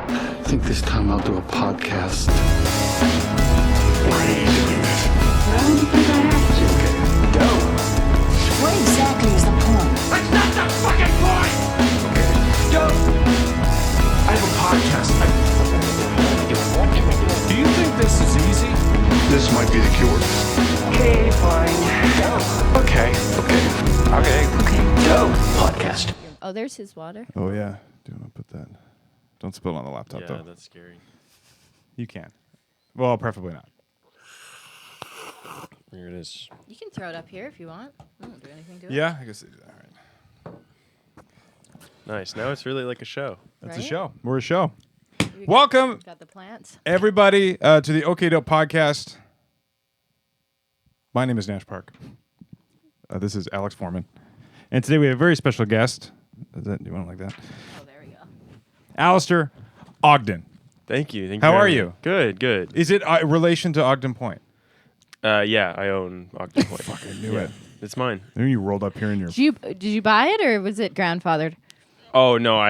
I think this time I'll do a podcast. Why are you doing this? Well, because I have to. Go. What exactly is the point? That's not the fucking point! Okay, go. I have a podcast. Do you think this is easy? This might be the cure. Okay, fine. Go. Okay. Go. Podcast. Oh, there's his water. Oh, yeah. Do you want to put that? Don't spill it on the laptop, Yeah, though. that's scary. You can. Well, preferably not. Here it is. You can throw it up here if you want. I won't do anything to it. Yeah, I guess they do that. All right. Nice. Now it's really like a show. That's Right? a show. We're a show. You Welcome, got the plants. everybody, to the OK Dope podcast. My name is Nash Park. This is Alex Foreman. And today we have a very special guest. Do you want to like that? Oh, there we go. Alistair Ogden. Thank you. How for are having me. you? Good, good. Is it relation to Ogden Point? Yeah, I own Ogden Point. Fucking knew it. It's mine. Then you rolled up here in your... Did you buy it or was it grandfathered? Oh no,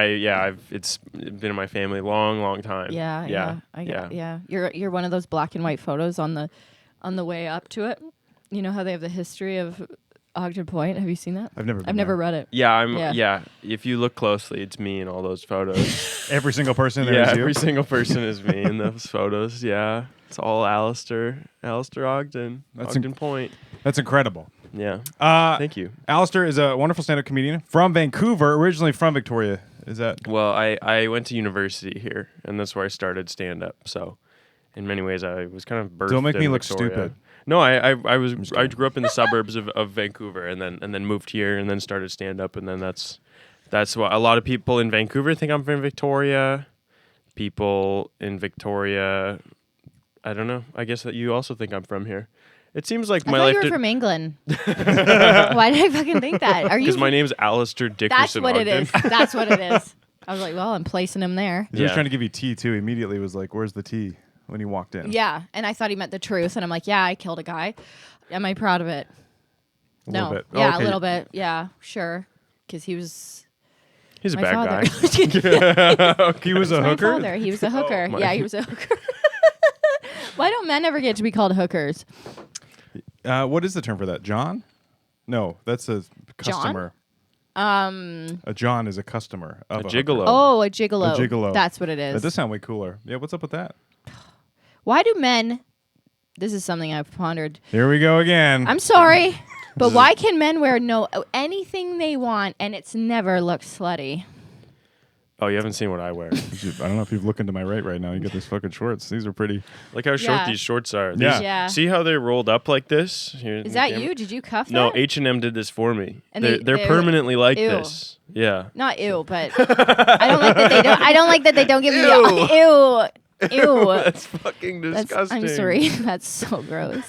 it's been in my family long time. Yeah. You're one of those black and white photos on the way up to it. You know how they have the history of Ogden Point? Have you seen that? I've never been never there. read it. Yeah. If you look closely, it's me in all those photos. Every single person there Yeah, is you? every single person is me in those photos. Yeah, it's all Alistair Ogden. Ogden Point. That's incredible. Yeah. Thank you. Alistair is a wonderful stand-up comedian from Vancouver, originally from Victoria. Is that... Well, I went to university here, and that's where I started stand-up. So, in many ways, I was kind of birthed. Don't make in me look Victoria. stupid. No, I grew up in the suburbs of Vancouver, and then moved here, and then started stand-up, and then that's what a lot of people in Vancouver think I'm from Victoria. People in Victoria, I don't know. I guess that you also think I'm from here. It seems like I my thought life you were from England. Why did I fucking think that? Are you? because my name's Alistair Dickerson. That's what Ogden. it is. That's what it is. I was like, well, I'm placing him there. He was Yeah. trying to give you tea, too. Immediately was like, where's the tea? When he walked in. Yeah, and I thought he meant the truth, and I'm like, yeah, I killed a guy. Am I proud of it? A No. little bit. Oh, Yeah, okay. a little bit. Yeah, sure. Because he was He's a my bad father. guy. He was a My hooker? father. He was a hooker. my- Yeah, he was a hooker. Why don't men ever get to be called hookers? What is the term for that? John? No, that's a customer. A John is a customer of A hooker. gigolo. Oh, a gigolo. A gigolo. That's what it is. That does sound way cooler. Yeah, what's up with that? Why do men... This is something I've pondered. Here we go again. I'm sorry, but why can men wear anything they want and it's never look slutty? Oh, you haven't seen what I wear. I don't know if you've looked into my right now. You get these fucking shorts. These are pretty. Look how short Yeah. these shorts are. Yeah. These- Yeah. See how they're rolled up like this? Here, Is that you? Did you cuff No, that? H&M did this for me. And They're they're permanently like ew. this. Yeah. Not ew, but I don't like that they don't. I don't like that they don't give me the ew. That's fucking disgusting. I'm sorry. That's so gross.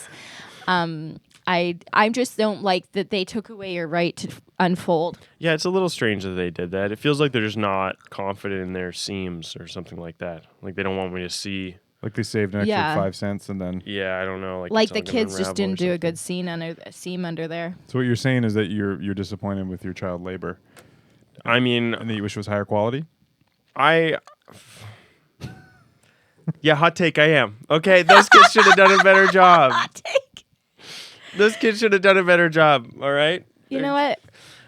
I just don't like that they took away your right to unfold. Yeah, it's a little strange that they did that. It feels like they're just not confident in their seams or something like that. Like they don't want me to see. Like they saved an extra Yeah. 5 cents and then. Yeah, I don't know. Like, Like it's the all gonna kids just unravel didn't or do a something. good seam under there. So what you're saying is that you're disappointed with your child labor I mean, and that you wish it was higher quality? Yeah, hot take, I am. Okay, those kids should have done a better job. Hot take. Those kids should have done a better job, all right? You know what?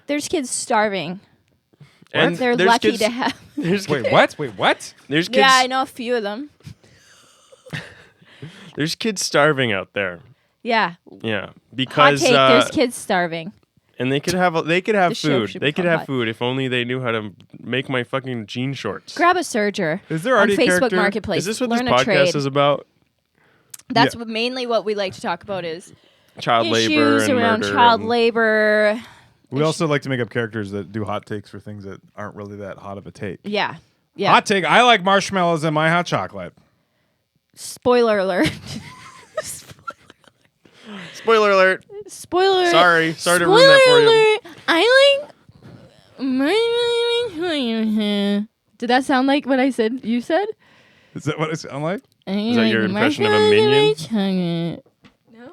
There's kids starving. And They're there's lucky kids, to have. There's Wait, what? Wait, what? There's kids. Yeah, I know a few of them. There's kids starving out there. Yeah. Yeah, Hot because take. There's kids starving. and they could have The show food. should They could become have hot. food if only they knew how to make my fucking jean shorts. Grab a serger. Is there already on a Facebook character? Marketplace? Is this what Learn this a podcast trade. is about? That's Yeah. mainly what we like to talk about is Child labor issues and around murder child and- labor. We also like to make up characters that do hot takes for things that aren't really that hot of a take. Yeah. Yeah. Hot take. I like marshmallows in my hot chocolate. Spoiler alert. Spoiler alert. Spoiler. Sorry to Spoiler ruin that for you. alert. I like. Did that sound like what I said? You said? Is that what it sound like? Is that your impression of a minion? No,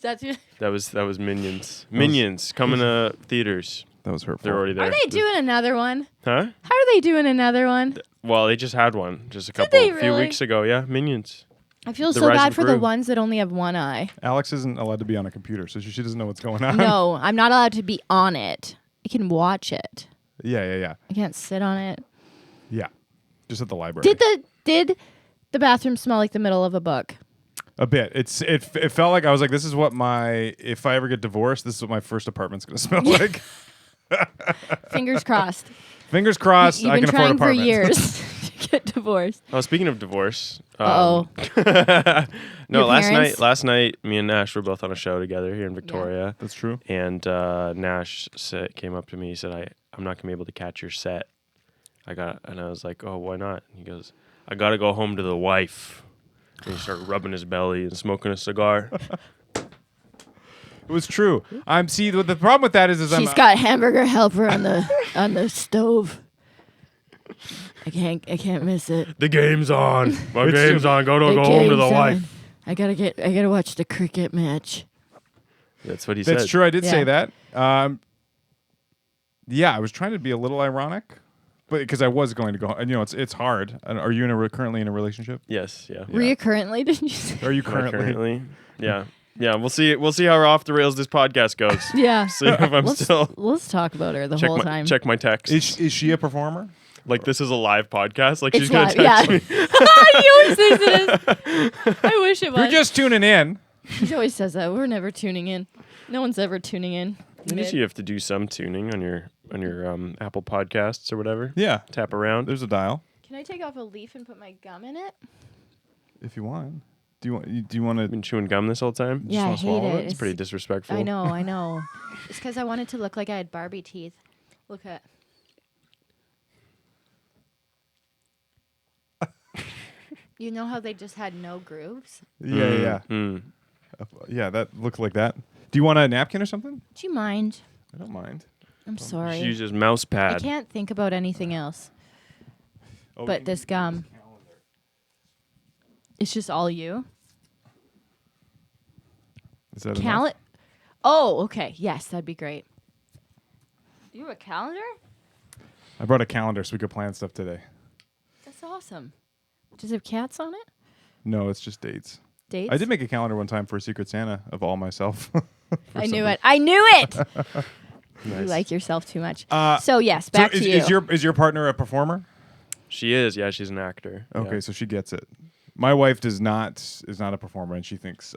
that's your. That was Minions. Minions coming to theaters. That was hurtful. They're already there. Are they doing another one? Huh? How are they doing another one? Well, they just had one just a they few really? weeks ago. Yeah, Minions. I feel The so Rise bad of for the Gru. ones that only have one eye. Alex isn't allowed to be on a computer, so she doesn't know what's going on. No, I'm not allowed to be on it. I can watch it. Yeah. I can't sit on it. Yeah. Just at the library. Did the bathroom smell like the middle of a book? A bit. It felt like I was like, this is what if I ever get divorced, this is what my first apartment's going to smell like. Fingers crossed. Fingers crossed. You've I been can afford trying for apartments. years to get divorced. Oh, speaking of divorce. Oh, No, Your last parents? night, me and Nash were both on a show together here in Victoria. That's true. And Nash came up to me. He said, I'm not going to be able to catch your set. And I was like, oh, why not? And he goes, I got to go home to the wife. And he started rubbing his belly and smoking a cigar. It was true. The problem with that is she's got hamburger helper on the stove. I can't miss it. The game's on. My It's game's true. on. Go home to the game's wife. on. I gotta watch the cricket match. That's what he said. That's true. I did say Yeah. that. Yeah, I was trying to be a little ironic, but because I was going to go, and it's hard. And are you currently in a relationship? Yes, yeah. Were you currently? Didn't you say? Are you Am I currently? Yeah. Yeah, we'll see how off the rails this podcast goes. Yeah. See if I'm still Let's talk about her the whole time. check my text. Is she a performer? Like this is a live podcast. Like It's she's gonna live, text yeah. me. He always says it is. I wish it was. You're just tuning in. He always says that. We're never tuning in. No one's ever tuning in. I guess you have to do some tuning on your Apple Podcasts or whatever. Yeah. Tap around. There's a dial Can I take off a leaf and put my gum in it? if you want. Do you want to? Been chewing gum this whole time. Yeah, I wanna hate swallow it. It's pretty disrespectful. I know. It's because I wanted to look like I had Barbie teeth. Look at. You know how they just had no grooves? Yeah. Mm. Yeah, that looked like that. Do you want a napkin or something? Do you mind? I don't mind. I'm She sorry. uses mouse I pad. can't think about anything else Oh, but this gum. It's just all you. Is that enough? Calendar. Oh, okay. Yes, that'd be great. You have a calendar? I brought a calendar so we could plan stuff today. That's awesome. Does it have cats on it? No, it's just dates. Dates? I did make a calendar one time for a Secret Santa of all myself. I knew it. I knew it. You Nice. like yourself too much. Uh, So yes, back so to you. Is your partner a performer? She is. Yeah, she's an actor. Okay, Yeah. so she gets it. My wife is not a performer, and she thinks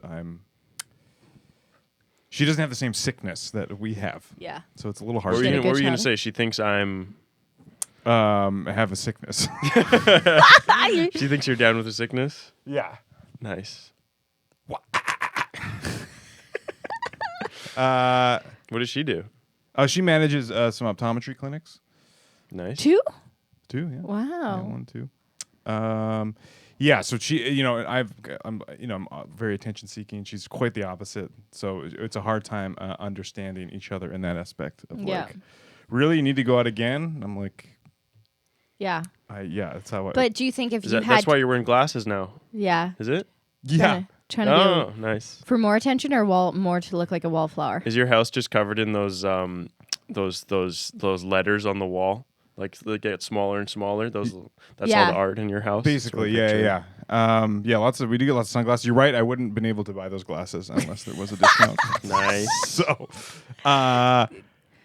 she doesn't have the same sickness that we have. Yeah. So it's a little What hard. were Did a you good going to job. say? She thinks I'm. Have a sickness. She thinks you're down with the sickness. Yeah. Nice. Uh, What does she do? she manages some optometry clinics. Nice. 2? 2, yeah. Wow. Yeah, 1, 2. Yeah, so she, I'm very attention seeking. She's quite the opposite. So it's a hard time understanding each other in that aspect of Yeah. like, really, you need to go out again? I'm like, Yeah. that's how I. But do you think if Is you that, had that's why you're wearing glasses now. Yeah. Is it? yeah. Trying to Oh, be nice. for more attention or more to look like a wallflower? Is your house just covered in those letters on the wall? Like they get smaller and smaller. That's all Yeah. the art in your house. Basically, That's what I yeah. Yeah, we do get lots of sunglasses. You're right. I wouldn't have been able to buy those glasses unless there was a discount. picture. Nice. So,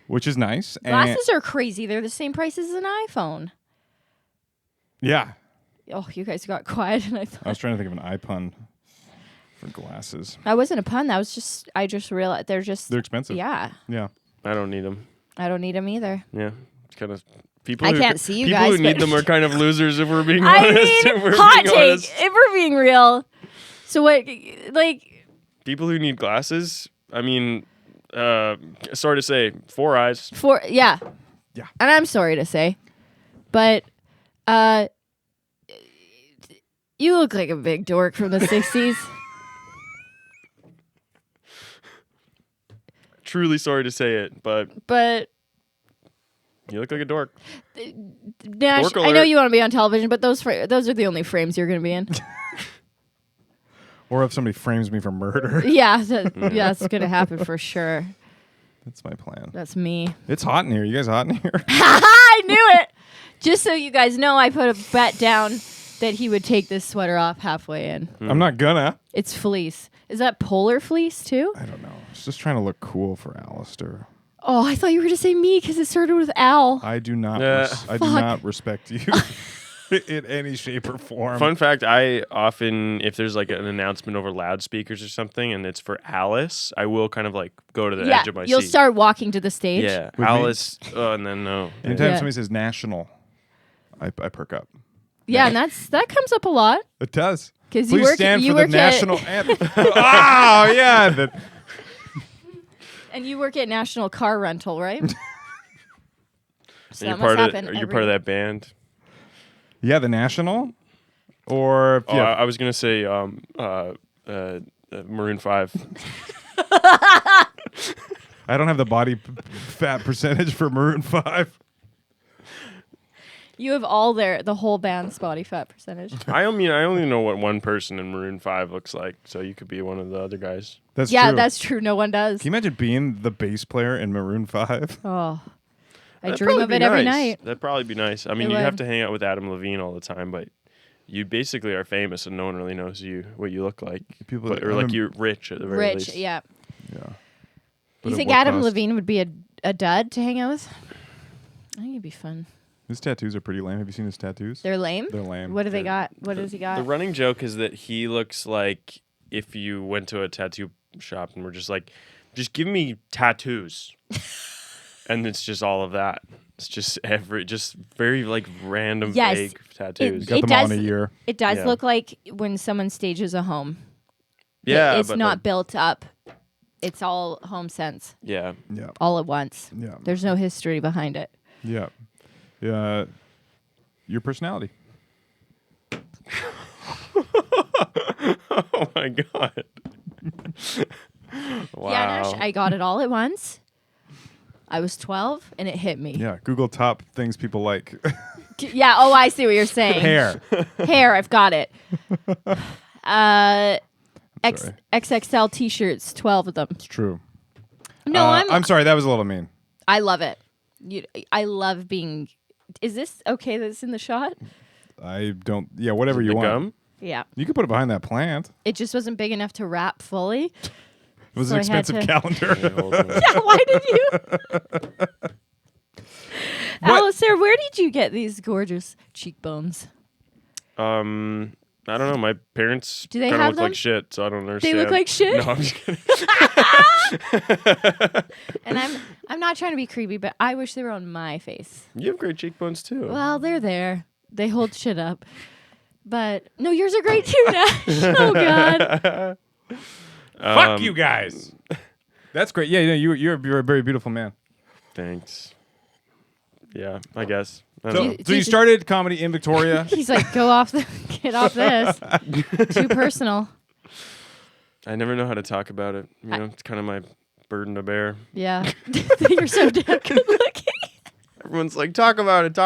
which is nice. Glasses are crazy. They're the same price as an iPhone. Yeah. Oh, you guys got quiet, and I I thought was trying to think of an eye pun for glasses. that wasn't a pun. That was I just realized they're expensive. Yeah. Yeah. I don't need them. I don't need them either. Yeah, it's kind of people. I who can't see you people guys, who need but- them are kind of losers. If we're being I honest. mean, If we're hot being take. honest. If we're being real, so what? Like, People who need glasses. I mean, sorry to say, 4 eyes. yeah, Yeah. and I'm sorry to say, but you look like a big dork from the '60s. Truly sorry to say it, but But you look like a dork. Nash, Dork I know alert. you want to be on television, but those are the only frames you're going to be in. Or if somebody frames me for murder. Yeah, that's going to happen for sure. That's my plan. That's me. It's hot in here. You guys hot in here? I knew it. Just so you guys know, I put a bet down that he would take this sweater off halfway in. I'm not gonna. It's fleece. Is that polar fleece too? I don't know. I was just trying to look cool for Alistair. Oh, I thought you were to say me because it started with Al. I do not. I do Fuck. not respect you in any shape or form. Fun fact, I often, if there's like an announcement over loudspeakers or something and it's for Alice, I will kind of like go to the edge of my you'll seat. start walking to the stage. Yeah, With me? Alice, and then no. Anytime Yeah. somebody says national, I perk up. Yeah, and that comes up a lot. It does. 'Cause Please you work- stand you for the work at- national anthem. Oh yeah. And you work at National Car Rental, right? So And that must happen you're part of that band. Yeah, the national. Or Oh, I was gonna say Maroon 5. I don't have the body fat percentage for Maroon 5. You have all the whole band's body fat percentage. I only know what one person in Maroon 5 looks like, so you could be one of the other guys. That's Yeah, true. that's true. No one does. Can you imagine being the bass player in Maroon 5? Oh, I That'd dream probably of be it every nice. night. That'd probably be nice. I mean, It you have would. to hang out with Adam Levine all the time, but you basically are famous and no one really knows what you look like. People But, that- or I like remember- you're rich at the very Rich, least. yeah. Yeah. But You at think what Adam cost? Levine would be a dud to hang out with? I think it'd be fun. His tattoos are pretty lame. Have you seen his tattoos? They're lame. They're lame. What do they got? What does he got? The running joke is that he looks like if you went to a tattoo shop and were just like, just give me tattoos. And it's just all of that. It's just very like random Yes, vague tattoos. Got It them all in does- a year. It does Yeah. look like when someone stages a home. Yeah, It's but not like, built up. It's all home sense, yeah. Yeah. all at once. Yeah. There's no history behind it. Yeah. Yeah. Your personality. Oh my god. Wow. Yeah, Nash, I got it all at once. I was 12 and it hit me. Yeah. Google top things people like. Yeah, oh, I see what you're saying. Hair. Hair, I've got it. sorry. XXL t-shirts, 12 of them. It's true. No, I'm sorry. That was a little mean. I love it. I love being. Is this okay that it's in the shot? I don't. Yeah. Whatever you the want. gum? Yeah. You could put it behind that plant. It just wasn't big enough to wrap fully. It was So an I had expensive to- calendar. Yeah, hold on. Yeah, why did you? Alistair, where did you get these gorgeous cheekbones? I don't know. My parents Do they kind of have look them? like shit, so I don't understand. look like shit? No, I'm just kidding. And I'm not trying to be creepy, but I wish they were on my face. You have great cheekbones too. Well, they're there. They hold shit up. But no, yours are great too, Nash. Oh God. Fuck you guys. That's great. Yeah. You're a very beautiful man. Thanks. Yeah, I guess. I don't So, know. so you started comedy in Victoria. He's like, get off this. Too personal. I never know how to talk about it. You know, it's kind of my burden to bear. Yeah. You're so damn good looking. Everyone's like, talk about it.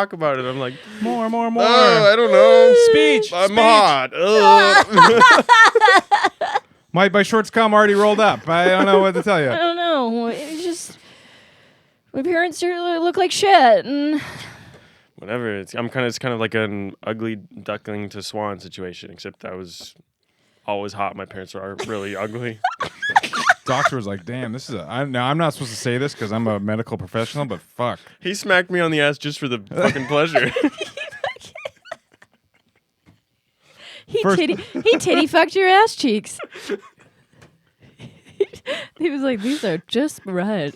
I'm like, more. I don't know. Speech. I'm speech. hot. My shorts come already rolled up. I don't know what to tell you. I don't know. It's just my parents look like shit. And Whatever. It's kind of like an ugly duckling to swan situation, except I was always hot. My parents are really ugly. Doctor was like, "Damn, this is I'm not supposed to say this because I'm a medical professional, but fuck." He smacked me on the ass just for the fucking pleasure. he First- titty fucked your ass cheeks. He was like, these are just right.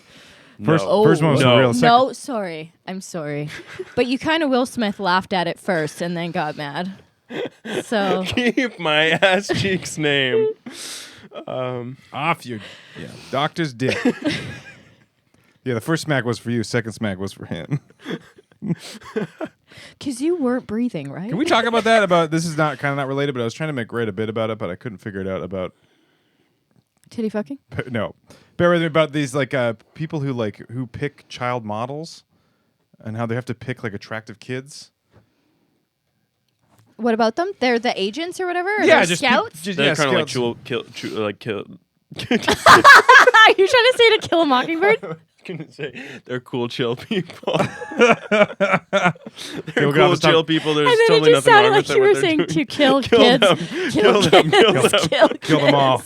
First No. one was No. for real. Second- No, sorry. I'm sorry. But you kind of Will Smith laughed at it first and then got mad. So Keep my ass cheeks name. Off you. Yeah. Doctor's dick. Yeah, the first smack was for you. Second smack was for him. because you weren't breathing, right? Can we talk about that? About this is not related, but I was trying to write a bit about it, but I couldn't figure it out about. Titty fucking? No, bear with me about these people who pick child models, and how they have to pick attractive kids. What about them? They're the agents or whatever? Or Yeah, they're just scouts? They're kind of like scouts. kill. Are you trying to say to kill a mockingbird? gonna say they're cool, chill people. Okay, They're we'll cool, chill people. There's And then totally it just nothing wrong sounded like with you were what they're saying doing. to kill Kill kids. them. Kill them. Kill them. Kill them all.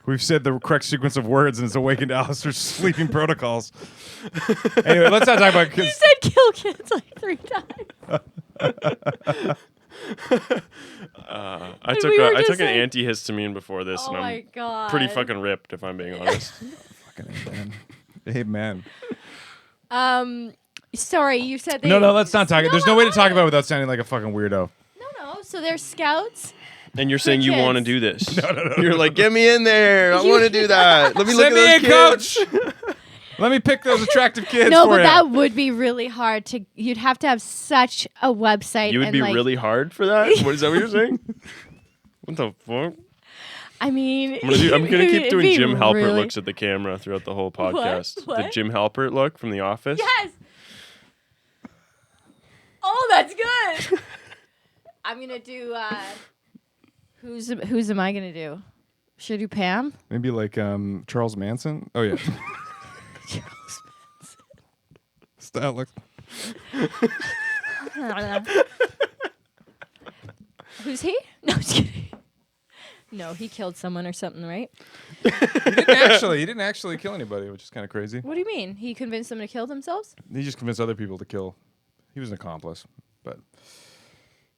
We've said the correct sequence of words, and it's awakened Alistair's sleeping protocols. Anyway, let's not talk about You kids. said kill kids like 3 times. I And took we were I just took an like- antihistamine before this, Oh and my I'm god. pretty fucking ripped, if I'm being honest. Fucking amen. Sorry, you said they. No, let's not talk. There's no way to talk about it without sounding like a fucking weirdo. No. So they're scouts. And you're saying you kids. want to do this? No. You're like, get me in there. I want to do that. Let me look Send at me those in, kids. coach. Let me pick those attractive kids No, for but you. that would be really hard to. You'd have to have such a website. You would and be like, really hard for that? What is that what you're saying? What the fuck? I mean, I'm gonna keep it'd doing be Jim Halpert really- looks at the camera throughout the whole podcast. The What? Jim Halpert look from The Office. Yes. Oh, that's good. I'm gonna do. Who's am I gonna do? Should I do Pam? Maybe like Charles Manson. Oh yeah. Charles Style looks. Who's he? No, I'm just kidding. No, he killed someone or something, right? He didn't actually kill anybody, which is kind of crazy. What do you mean? He convinced them to kill themselves? He just convinced other people to kill. He was an accomplice, but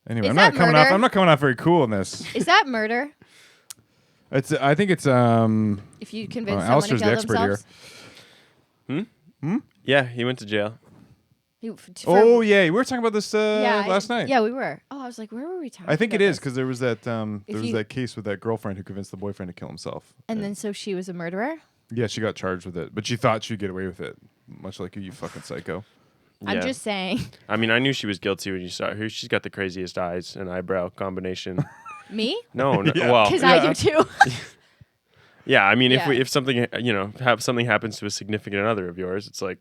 anyway, Is I'm that not coming off. murder? I'm not coming off very cool in this. Is that murder? I think it's If you convince someone to Alistair's kill the expert themselves? here. Yeah, he went to jail. Oh yeah, we were talking about this last night. Yeah, we were. Oh, I was like, where were we talking? I think it about is this? because there was that you- that case with that girlfriend who convinced the boyfriend to kill himself. And then so she was a murderer. Yeah, she got charged with it, but she thought she'd get away with it, much like you fucking psycho. I'm Yeah. just saying. I mean, I knew she was guilty when you saw her. She's got the craziest eyes and eyebrow combination. Me? No, Yeah. well, Because I do too. yeah. I mean, Yeah. if something something happens to a significant other of yours, it's like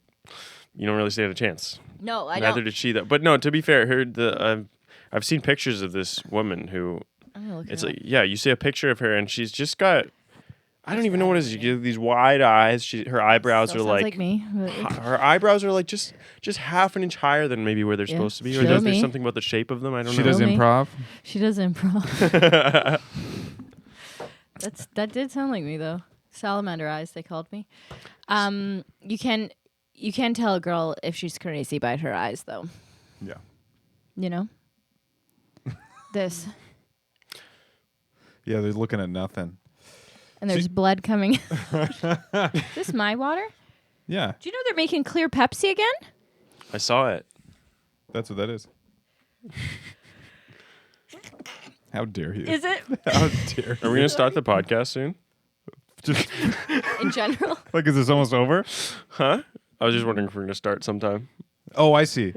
you don't really stand a chance. No, I Neither don't. did she. But no, to be fair, I've seen pictures of this woman who. I'm gonna look It's her like you see a picture of her and she's just got. I don't even know what it is. You get these wide eyes. Her eyebrows Still are sounds like me. her eyebrows are like just half an inch higher than maybe where they're Yeah. supposed to be. Or Show there's me. something about the shape of them. I don't She know. does me. improv. She does improv. That did sound like me though. Salamander eyes, they called me. You can tell a girl if she's crazy by her eyes though. Yeah. You know? This. Yeah, they're looking at nothing. And there's blood coming. This my water? Yeah, Do you know they're making clear Pepsi again? I saw it. that's what that is. How dare you? Is it How dare Are we gonna start the podcast soon? Just in general? like, is this almost over? Huh? I was just wondering if we're gonna start sometime. Oh, I see.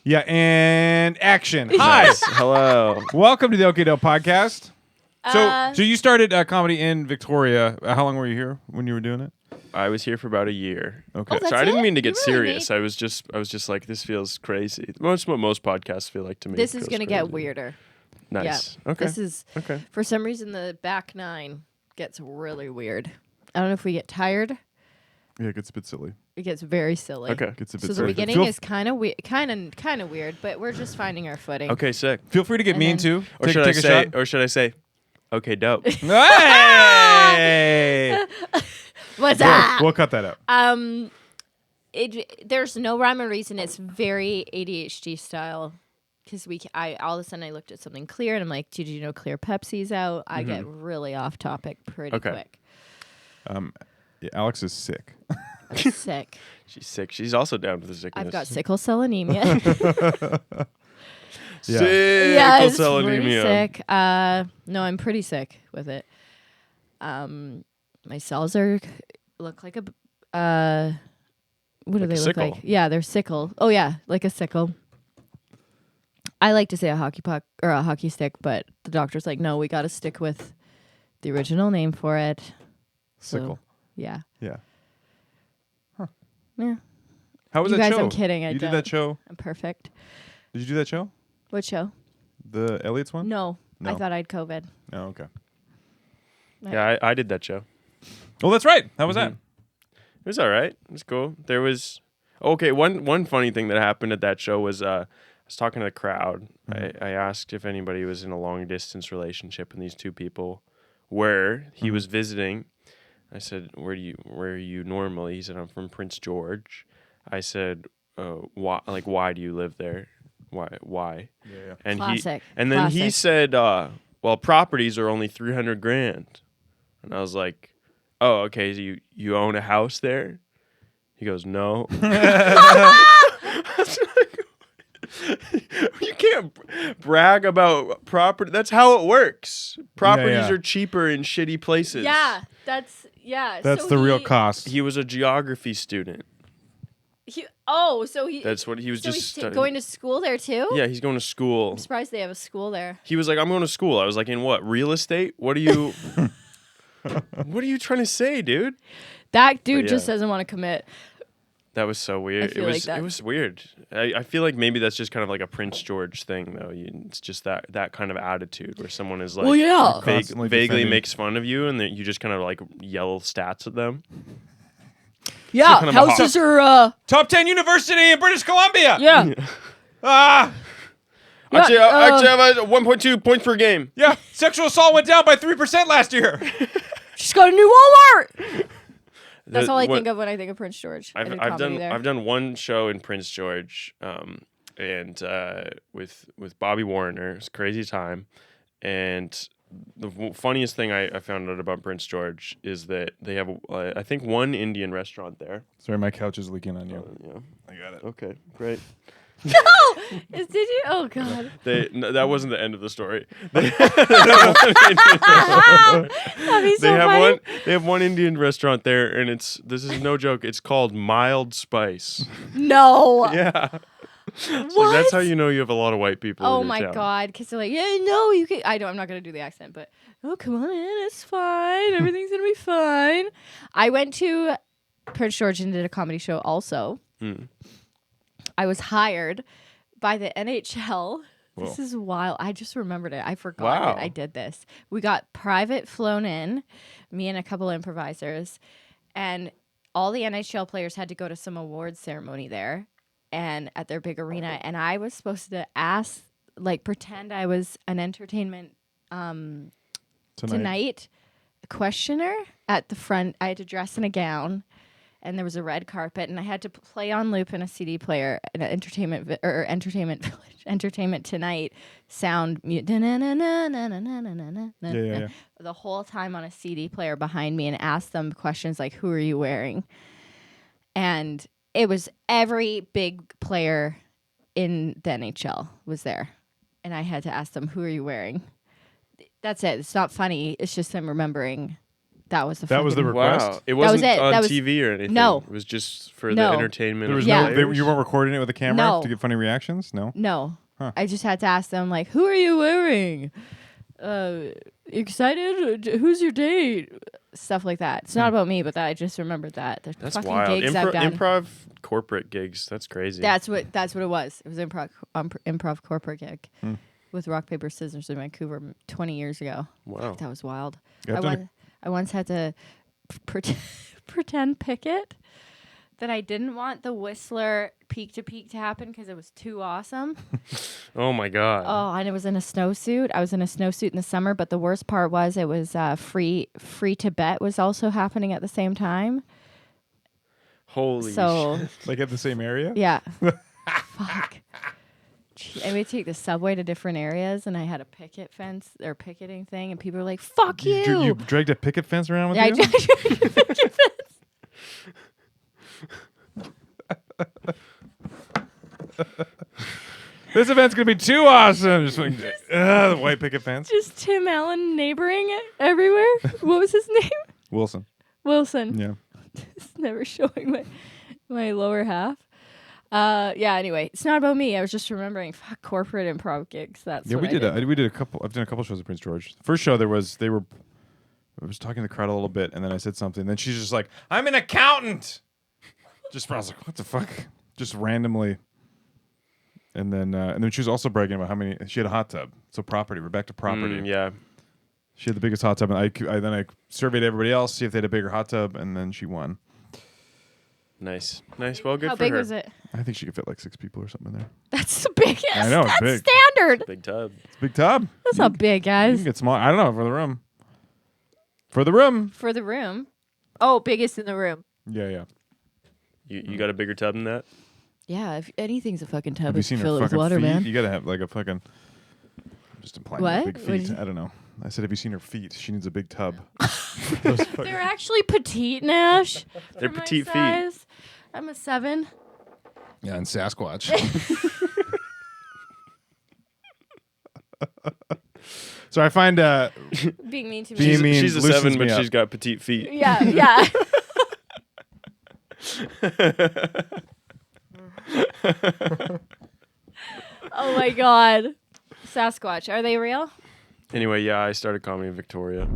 Yeah, and action. Hi, Hello. welcome to the OK Dope podcast. Uh, So you started comedy in Victoria. How long were you here when you were doing it? I was here for about a year. Okay. Oh, that's So I didn't it? mean to get You really serious. I was just like, this feels crazy. Most what most podcasts feel like to me. This It is feels gonna get crazy. weirder. Nice. Yeah. Okay. This is Okay. for some reason the back nine gets really weird. I don't know if we get tired. Yeah, it gets a bit silly. It gets very silly. Okay. Gets a bit So the silly. beginning is kind of weird, but we're just finding our footing. Okay. Sick. Feel free to get And mean then- too. Or Take should I a say? shot. Or should I say? Okay. Dope. Hey! What's up? We'll cut that out. There's no rhyme or reason. It's very ADHD style. Because all of a sudden I looked at something clear and I'm like, did you know clear Pepsi's out? I get really off topic pretty Okay. quick. Yeah, Alex is sick. I'm sick. She's sick. She's also down with the sickness. I've got sickle cell anemia. Yeah. Yeah, Sickle it's cell pretty anemia. sick. No, I'm pretty sick with it. My cells look like a what do Like they a look sickle. like? Yeah, they're sickle. Oh yeah, like a sickle. I like to say a hockey puck or a hockey stick, but the doctor's like, no, we got to stick with the original name for it. So, Sickle. yeah. Yeah. Yeah. How was You that guys, show? I'm kidding, I You did don't. that show. I'm perfect. Did you do that show? What show? The Elliot's one? No, I No. thought I had COVID. Oh, okay. Yeah, I did that show. Well, that's right. How was Mhm. was all right. It was cool. There was one funny thing that happened at that show was I was talking to the crowd. I asked if anybody was in a long distance relationship, and these two people were. He was visiting. I said, where are you normally? He said, I'm from Prince George. I said, why do you live there? Why? Yeah. And Classic. then he Classic. said, well, properties are only $300,000. And I was like, oh, okay, so you own a house there? He goes, no. You can't brag about property. That's how it works. Properties are cheaper in shitty places. Yeah, that's That's the real cost. He was a geography student. That's what he was just studying. going to school there too? Yeah, he's going to school. I'm surprised they have a school there. He was like, I'm going to school. I was like, in what? Real estate? What are you What are you trying to say, dude? That dude yeah. just doesn't want to commit. That was so weird. feel like that. It was weird. I feel like maybe that's just kind of like a Prince George thing, though. It's just that kind of attitude where someone is like, Well, yeah. Constantly vaguely defending. makes fun of you, and then you just kind of like yell stats at them. Yeah, kind of a houses are Top 10 university in British Columbia. yeah. Ah. Actually, Yeah, I have 1.2 points per game. Yeah. Sexual assault went down by 3% last year. She's got a new Walmart. That's all I What- think of when I think of Prince George. I did comedy there. I've done one show in Prince George, and with Bobby Warner. It was a crazy time, and the funniest thing I found out about Prince George is that they have I think one Indian restaurant there. Sorry, my couch is leaking on you. Yeah. I got it. Okay. Great. Did you? Oh God. That wasn't the end of the story. That'd be so funny. They have one Indian restaurant there, and this is no joke. It's called Mild Spice. No. Yeah. So What? that's how you know you have a lot of white people. Oh in your my town. God. Because they're like, yeah, no, you can. I'm not gonna do the accent, but come on in. It's fine. Everything's gonna be fine. I went to Prince George and did a comedy show also. I was hired by the NHL. This is wild. I just remembered it. I forgot Wow. that I did this. We got private flown in, me and a couple improvisers, and all the NHL players had to go to some awards ceremony there and at their big arena. And I was supposed to pretend I was an entertainment tonight questioner at the front. I had to dress in a gown. And there was a red carpet, and I had to play on loop in a CD player, an entertainment village, entertainment tonight sound the whole time on a CD player behind me, and ask them questions like, "Who are you wearing?" And it was every big player in the NHL was there, and I had to ask them, "Who are you wearing?" That's it. It's not funny. It's just I'm remembering. That was the That was the fucking- request. Wow. It wasn't it. on That was- TV or anything. No. It was just for No. the entertainment. There was of Yeah. the no. players. You weren't recording it with a camera No. to get funny reactions. No. No. Huh. I just had to ask them, like, who are you wearing? Excited? Who's your date? Stuff like that. It's not about me, but I just remembered that. The That's fucking wild. gigs I've done. Improv corporate gigs. That's crazy. That's what it was. It was improv corporate gig with rock, paper, scissors in Vancouver 20 years ago. Wow. That was wild. Yeah, I've done I once had to pretend picket that I didn't want the Whistler peak to peak to happen because it was too awesome. Oh my God. Oh, and it was in a snowsuit. I was in a snowsuit in the summer, but the worst part was it was free Tibet was also happening at the same time. Holy So shit. Like at the same area. yeah, fuck. Gee, and we take the subway to different areas, and I had a picket fence or picketing thing, and people were like, "Fuck you!" You dragged a picket fence around with Yeah, I you. dragged a picket fence. This event's gonna be too awesome. Just like, the white picket fence. Just Tim Allen neighboring it everywhere. What was his name? Wilson. Wilson. Yeah. It's never showing my lower half. Yeah. Anyway, it's not about me. I was just remembering. Fuck corporate improv gigs. That's Yeah, what we I did. We did a couple. I've done a couple shows at Prince George. The first show I was talking to the crowd a little bit, and then I said something. Then she's just like, "I'm an accountant." Just I was like, "What the fuck?" Just randomly. And then she was also bragging about how many she had a hot tub. So property. We're back to property. Yeah. She had the biggest hot tub, and I surveyed everybody else, see if they had a bigger hot tub, and then she won. Nice. Well, good How for big her. was it? I think she could fit like 6 people or something in there. That's the biggest. I know, it's That's big. standard. Big tub. It's a big tub. That's not big, You guys. can get small. I don't know, for the room. For the room. For the room. Oh, biggest in the room. Yeah. You got a bigger tub than that? Yeah, if anything's a fucking tub, Have you it's seen her fill it with fucking water, feet? man. You gotta have like a fucking. I'm just implying What? big What did feet. you- I don't know. I said, have you seen her feet? She needs a big tub. They're actually petite, Nash. They're for my petite feet. size. I'm a 7. Yeah, and Sasquatch. So I find Being mean to me. Being mean She's a loosens 7, me but up. she's got petite feet. Yeah. Oh my god. Sasquatch, are they real? Anyway, yeah, I started comedy in Victoria.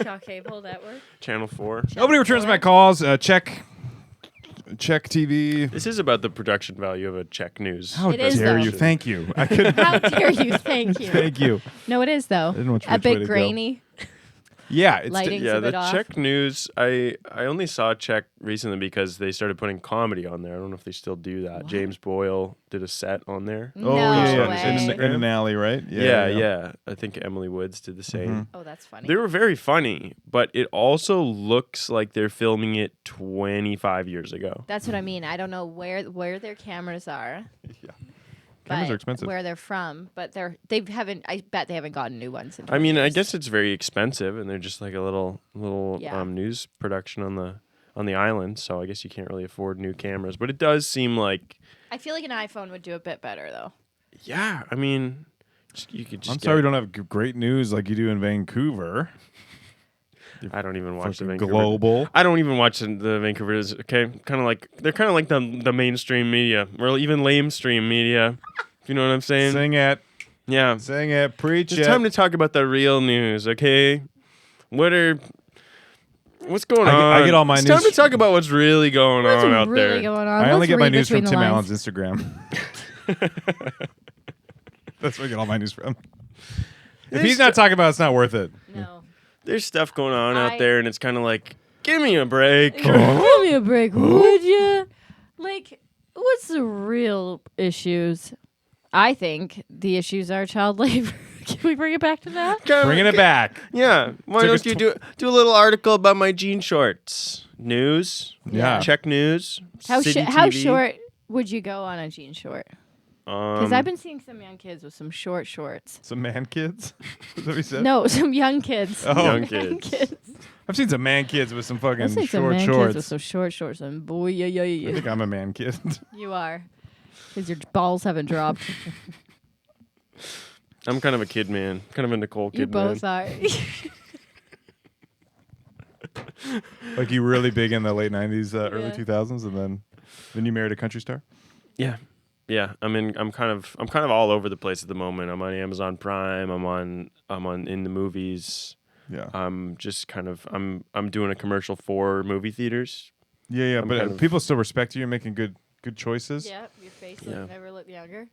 Shock cable network. Channel 4. nobody returns my calls. Check TV. This is about the production value of a Czech news. How It is, dare though. you? Thank you. I couldn't. How dare you? Thank you. Thank you. No, it is though. didn't know which A way to bit go. grainy. Yeah, it's Lighting. Yeah, a bit the off. Czech news. I only saw Czech recently because they started putting comedy on there. I don't know if they still do that. James Boyle did a set on there. Oh No yeah, way. in an alley, right? Yeah. I think Emily Woods did the same. Oh, that's funny. They were very funny, but it also looks like they're filming it 25 years ago. That's what I mean. I don't know where their cameras are. Yeah. Cameras but are expensive. Where they're from, but they haven't. I bet they haven't gotten new ones. In I mean, 20 I years. guess it's very expensive, and they're just like a little Yeah. news production on the island. So I guess you can't really afford new cameras. But it does seem like, I feel like an iPhone would do a bit better though. yeah. I mean, you could just. I'm sorry we don't have great news like you do in Vancouver. I don't even watch the Fucking Vancouver. global. I don't even watch the Vancouver's. Okay, they're kind of like the mainstream media, or even lamestream media. You know what I'm saying? Sing it. Yeah. Sing it. Preach It's it. time to talk about the real news, okay? What's going I on? get all my it's news- time to talk about what's really going What's on out really there. going on? I only Let's get my read news from between the Tim lines. Allen's Instagram. That's where I get all my news from. If he's not talking about it, it's not worth it. No. There's stuff going on I- out there, and it's kind of like, give me a break. Give me a break, would you? Like, what's the real issues? I think the issues are child labor. Can we bring it back to that? Bringing it back. Yeah. Why Took don't us you do a little article about my jean shorts? News. Yeah. Check news. How City how TV. short would you go on a jean short? Because Um, I've been seeing some young kids with some short shorts. Some man kids. Is that what he said? No, some young kids. Oh. Young Man kids. I've seen some man kids with some fucking I've seen some short man shorts. kids with some short shorts, and boy, yeah. I think I'm a man kid. You are. Because your balls haven't dropped. I'm kind of a kid man. Kind of a Nicole Kidman. You both are. Like you really big in the late 90s, early Yeah. 2000s, and then you married a country star? Yeah. Yeah, I'm kind of all over the place at the moment. I'm on Amazon Prime. I'm on in the movies. Yeah. I'm just kind of I'm doing a commercial for movie theaters. Yeah, I'm but kind of- people still respect you. You're making good choices. Yeah, your face Yeah. never looked younger.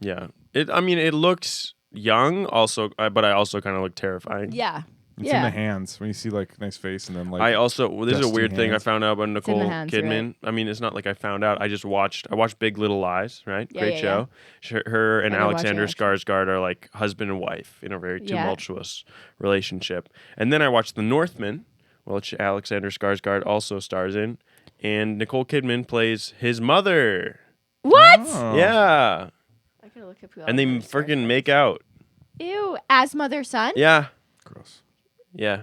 Yeah. It looks young also, but I also kind of look terrifying. Yeah. It's in the hands when you see like nice face and then like I also this is a dusty weird thing I hands. found out about in the Nicole hands, Kidman. right. I mean, it's not like I found out. I watched Big Little Lies, right? Yeah, Great yeah, show. Her and I've been watching Alexander it, actually. Skarsgård are like husband and wife in a very Yeah. tumultuous relationship. And then I watched The Northman, which Alexander Skarsgård also stars in, and Nicole Kidman plays his mother. What? Oh. Yeah, I gotta look up who and they Alexander freaking Skarsgård make out. is. Ew. As mother son? Yeah, Gross. yeah.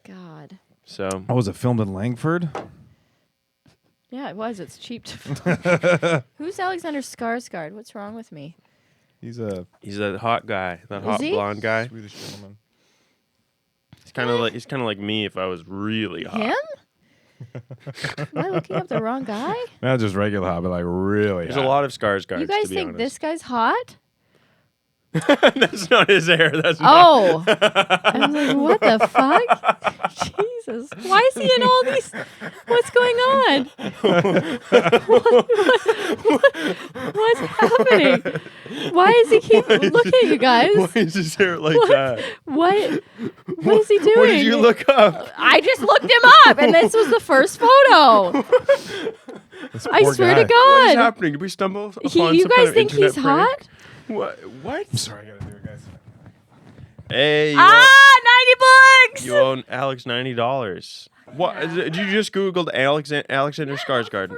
God. So Oh, was it filmed in Langford? Yeah, it was. It's cheap to. Who's Alexander Skarsgård? What's wrong with me? He's a he's a hot guy, that Is hot he? blonde guy. Swedish gentleman. He's kind of like me if I was really hot. Him? Am I looking up the wrong guy? Not just regular hot, but like really There's hot. a lot of Skarsgårds. You guys to be think honest. this guy's hot? That's not his hair. That's Oh. I was like, what the fuck? Jesus. Why is he in all these? What's going on? What's happening? Why is he keep look at you guys? Why is his hair like that? What is he doing? What did you look up? I just looked him up, and this was the first photo. This I poor swear guy. to God. What is happening? Did we stumble upon You some guys kind of think internet he's prank? hot? What? I'm sorry, I gotta do it, guys. Hey, you, 90 bucks. you own Alex $90. What? Did you just Googled Alexander Skarsgård?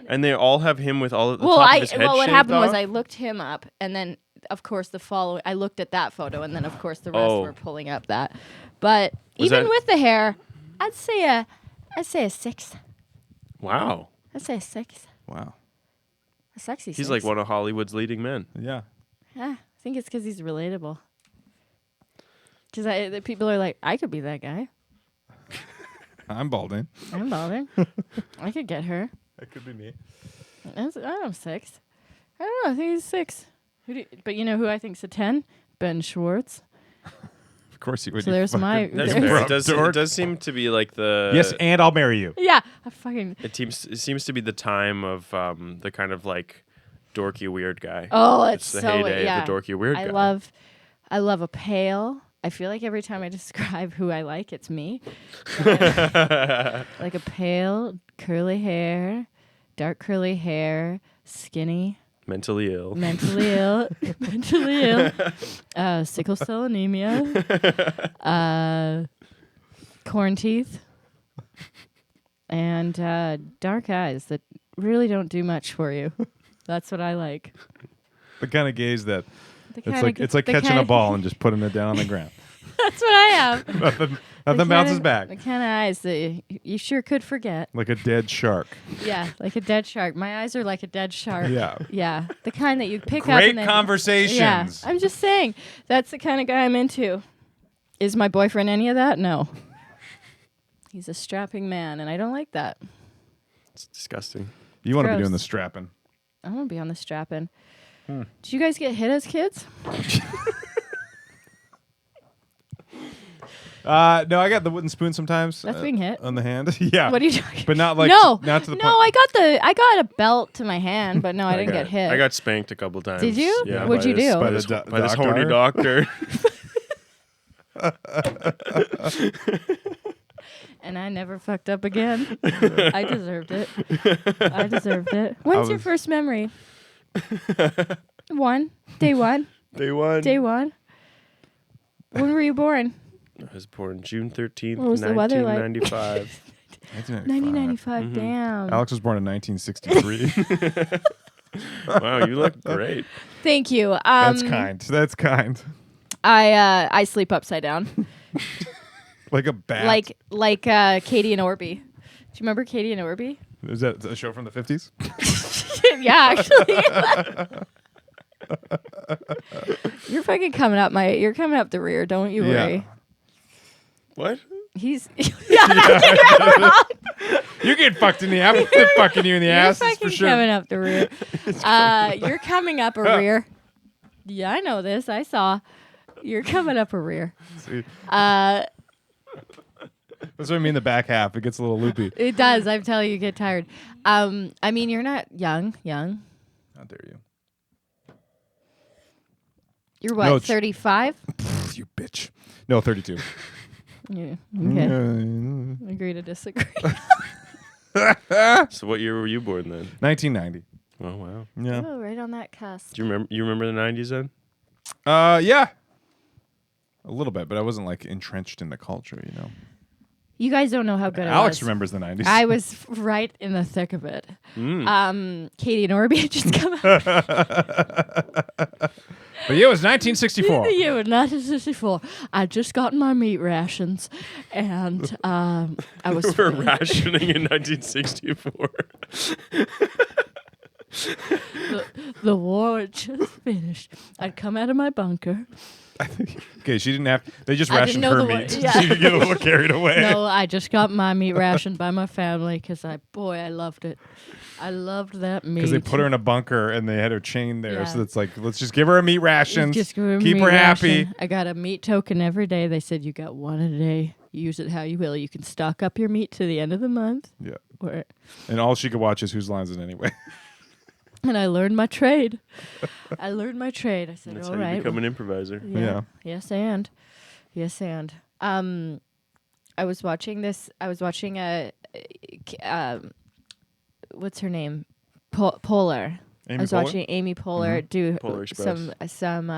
And they all have him with all of the top of his head what shaved happened was off? I looked him up, and then of course I looked at that photo, and then of course the rest were pulling up that. But Was even that- with the hair, I'd say a 6. Wow. I'd say a 6. Wow. A sexy 6. He's like one of Hollywood's leading men. Yeah. Yeah, I think it's because he's relatable. Because the people are like, I could be that guy. I'm balding. I'm balding. I could get her. That could be me. I'm 6. I don't know. I think he's 6. But you know who I think's a 10? Ben Schwartz. Of course you would. So you there's fucking- my- That's There's- fair. Abrupt It dork. does seem to be like the Yes, and I'll marry you. Yeah, I fucking. It seems to be the time of the kind of like dorky weird guy. Oh, it's the so heyday yeah. of the dorky weird I guy. love a pale. I feel like every time I describe who I like, it's me. Like a pale, curly hair, dark curly hair, skinny, Mentally ill. mentally ill, sickle cell anemia, corn teeth, and dark eyes that really don't do much for you. That's what I like. The kind of gaze that The it's kinda like g- it's like the catching a kinda- ball and just putting it down on the ground. That's what I have. Nothing bounces back. The kind of eyes that you sure could forget. Like a dead shark. Yeah, like a dead shark. My eyes are like a dead shark. Yeah. Yeah, the kind that you pick up. Great and then, conversations. Yeah, I'm just saying that's the kind of guy I'm into. Is my boyfriend any of that? No. He's a strapping man, and I don't like that. It's disgusting. You want to be Gross. doing the strapping. I want to be on the strapping. Did you guys get hit as kids? No, I got the wooden spoon sometimes. That's being hit. On the hand. Yeah. What are you talking? But not like no, not to the no. point. I got a belt to my hand, but no, I didn't get hit. I got spanked a couple times. Did you? Yeah. What'd by you this- do? By this, By the by this horny doctor? doctor. And I never fucked up again. I deserved it. I deserved it. When's your first memory? One. Day one. Day one. Day one. When were you born? I was born June 13th, What was the weather like? 1995. 1995. Mm-hmm. Damn. Alex was born in 1963. Wow, you look great. Thank you. That's kind. That's kind. I sleep upside down, Like a bat. like Katie and Orby. Do you remember Katie and Orby? Is that a show from the 50s? Yeah, actually. You're fucking coming up you're coming up the rear. Don't you worry. What? He's You get fucked in the ass. I'm get fucking you in the You're ass. That's fucking for sure. coming up the rear. You're coming up a rear. Yeah, I know this. I saw. You're coming up a rear. See, Uh, that's what I mean. The back half, it gets a little loopy. it does. I'm telling you, get tired. I mean, you're not young. How dare you? You're what? No, 35. You bitch. No, 32. Yeah. Okay. Mm. Agree to disagree. So what year were you born then? 1990. Oh wow. Yeah. Oh, right on that cusp. Do you remember the 90s then? Yeah. A little bit, but I wasn't like entrenched in the culture, you know. You guys don't know how good Alex I was. remembers the 90s. I was right in the thick of it. Mm. Katie and Orby had just come out. But yeah, it was 1964. The year was 1964. I'd just gotten my meat rations, and I was. We're rationing in 1964. The war had just finished. I'd come out of my bunker. Okay, she didn't have. They just I didn't rationed know her the meat. word, yeah. She could get a little carried away. No, I just got my meat rationed by my family because I loved it. I loved that meat. Because they put her in a bunker and they had her chained there. Yeah. So it's like, let's just give her a meat ration. Just give her a Keep meat her happy. ration. I got a meat token every day. They said you got one a day. Use it how you will. You can stock up your meat to the end of the month. Yeah. Or And all she could watch is Whose Lines Is It Anyway? And I learned my trade. I said, That's all how you right. become an improviser. Yeah. Yes, and. I was watching a what's her name? Polar. Amy I was Poehler? watching Amy Poehler do Polar Express. some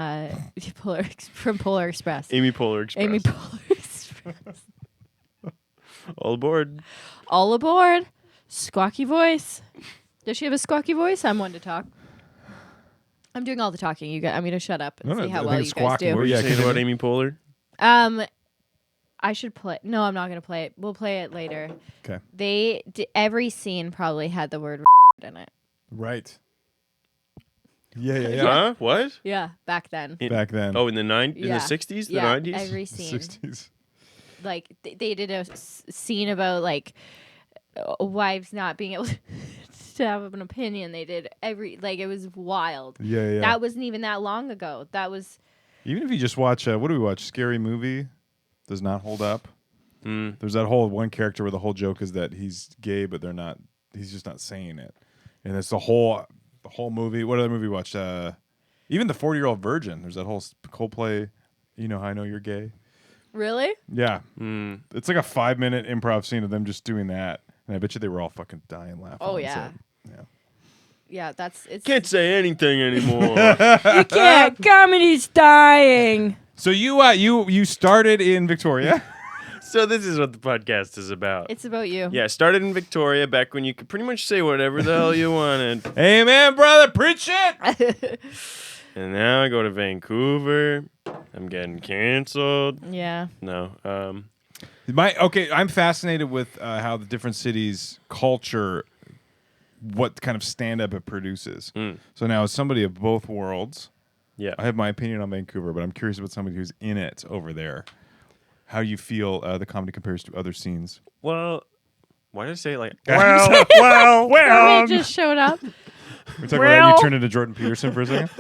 from Polar Express. Amy Poehler Express. Amy Poehler Express. All aboard. All aboard. Squawky voice. Does she have a squawky voice? I'm one to talk. I'm doing all the talking. You guys, I'm gonna shut up and No, see I how think well it's you guys squawky. do. What were you Yeah, saying continue. about Amy Poehler? I should play. No, I'm not gonna play it. We'll play it later. Okay. Every scene probably had the word in it. Right. Yeah. Huh? What? Yeah, back then. Back then. Oh, in the in the Yeah. 60s, the Yeah, 90s? every scene. 60s. Like they did a scene about like wives not being able to have an opinion. They did it was wild. Yeah. That wasn't even that long ago. That was Even if you just watch, what do we watch? Scary Movie does not hold up. There's that whole one character where the whole joke is that he's gay, but they're not. He's just not saying it, and it's the whole movie. What other movie we watched? Even the 40-Year-Old Virgin. There's that whole Coldplay. You know how I know you're gay. really. Yeah, it's like a 5-minute improv scene of them just doing that, and I bet you they were all fucking dying laughing. Oh on yeah. set. Yeah. Yeah, it's Can't say anything anymore. yeah, comedy's dying. So you started in Victoria. So this is what the podcast is about. It's about you. Yeah, started in Victoria back when you could pretty much say whatever the hell you wanted. Amen, brother. Preach it. And now I go to Vancouver. I'm getting canceled. Yeah. No. I'm fascinated with how the different cities' culture, what kind of stand-up it produces. So now, as somebody of both worlds, Yeah. I have my opinion on Vancouver, but I'm curious about somebody who's in it over there. How you feel the comedy compares to other scenes? Well, why did I say like? They just showed up. We're talking about that. You turn into Jordan Peterson for a second.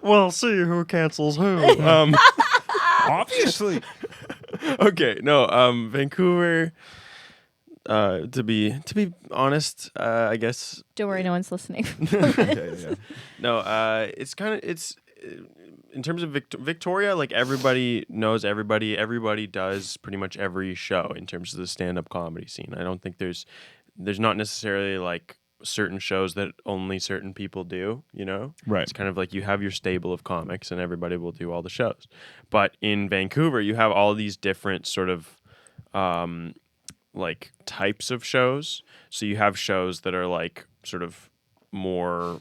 Well, see who cancels who. Obviously. Okay, no. Vancouver. To be honest, I guess Don't worry, no one's listening. Yeah. no. It's in terms of Victoria. Like everybody knows everybody. Everybody does pretty much every show in terms of the stand-up comedy scene. I don't think there's not necessarily like certain shows that only certain people do. You know, Right. It's kind of like you have your stable of comics, and everybody will do all the shows. But in Vancouver, you have all these different sort of like types of shows. So you have shows that are like sort of more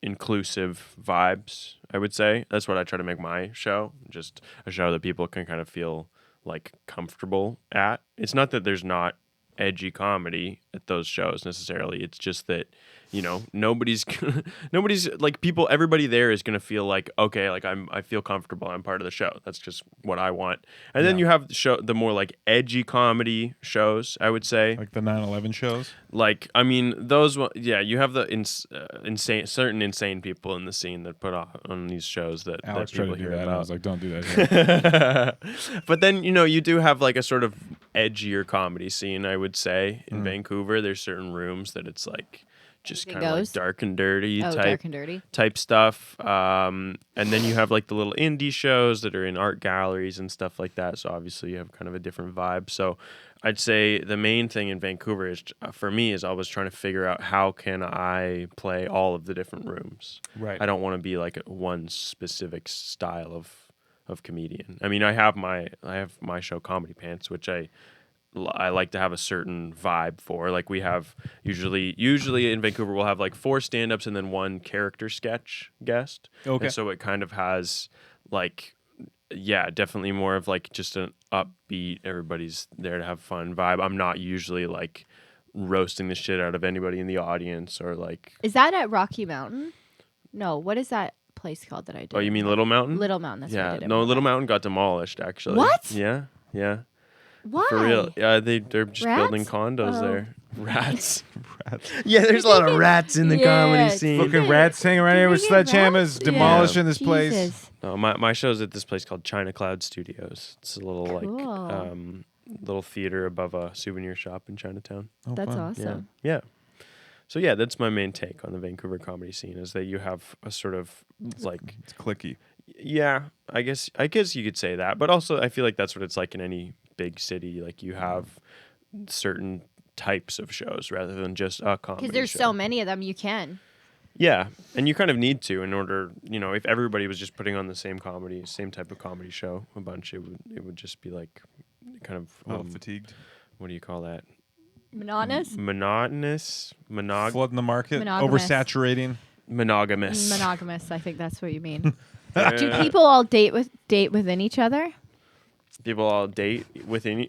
inclusive vibes, I would say. That's what I try to make my show, just a show that people can kind of feel like comfortable at. It's not that there's not edgy comedy at those shows necessarily. It's just that, you know, nobody's like everybody there is going to feel like, okay, like I feel comfortable. I'm part of the show. That's just what I want. And then you have the more like edgy comedy shows, I would say. Like the 9/11 shows? Like, I mean, those, you have the insane people in the scene that put on these shows that Alex that tried people to do hear that. about. I was like, don't do that here. But then, you know, you do have like a sort of edgier comedy scene, I would say, in Vancouver. There's certain rooms that it's like just Anything kind of like goes? dark and dirty Dark and dirty. type stuff. And then you have like the little indie shows that are in art galleries and stuff like that. So obviously you have kind of a different vibe. So I'd say the main thing in Vancouver is, for me, is always trying to figure out how can I play all of the different rooms. Right. I don't want to be like one specific style of comedian. I mean, I have my show Comedy Pants, which I like to have a certain vibe for. Like we have usually in Vancouver we'll have like 4 stand-ups and then 1 character sketch guest. Okay. And so it kind of has like, yeah, definitely more of like just an upbeat, everybody's there to have fun vibe. I'm not usually like roasting the shit out of anybody in the audience or like. Is that at Rocky Mountain? No, what is that place called that I did? Oh, you mean Little Mountain? Little Mountain. That's what I Yeah, did. no, Little Mountain got demolished actually. What? Yeah. Why? For real. Yeah, they're just Rats? building condos Oh. there. Rats. Yeah, there's a lot of rats in the comedy Yes. scene. Fucking rats hanging around here with Did we get sledgehammers, rats? demolishing this place. Jesus. No, my show's at this place called China Cloud Studios. It's a little Cool. little theater above a souvenir shop in Chinatown. Oh, That's fun. awesome. Yeah. So yeah, that's my main take on the Vancouver comedy scene is that you have a sort of like It's clicky. yeah, I guess you could say that, but also I feel like that's what it's like in any big city. Like you have certain types of shows rather than just a comedy. Because there's show. so many of them, you can. Yeah, and you kind of need to in order, if everybody was just putting on the same type of comedy show, a bunch, it would just be like kind of A little fatigued. What do you call that? Monotonous? Monotonous, Flooding the market. Monogamous. Oversaturating. monogamous. Monogamous, I think that's what you mean. Do people all date within each other? People all date within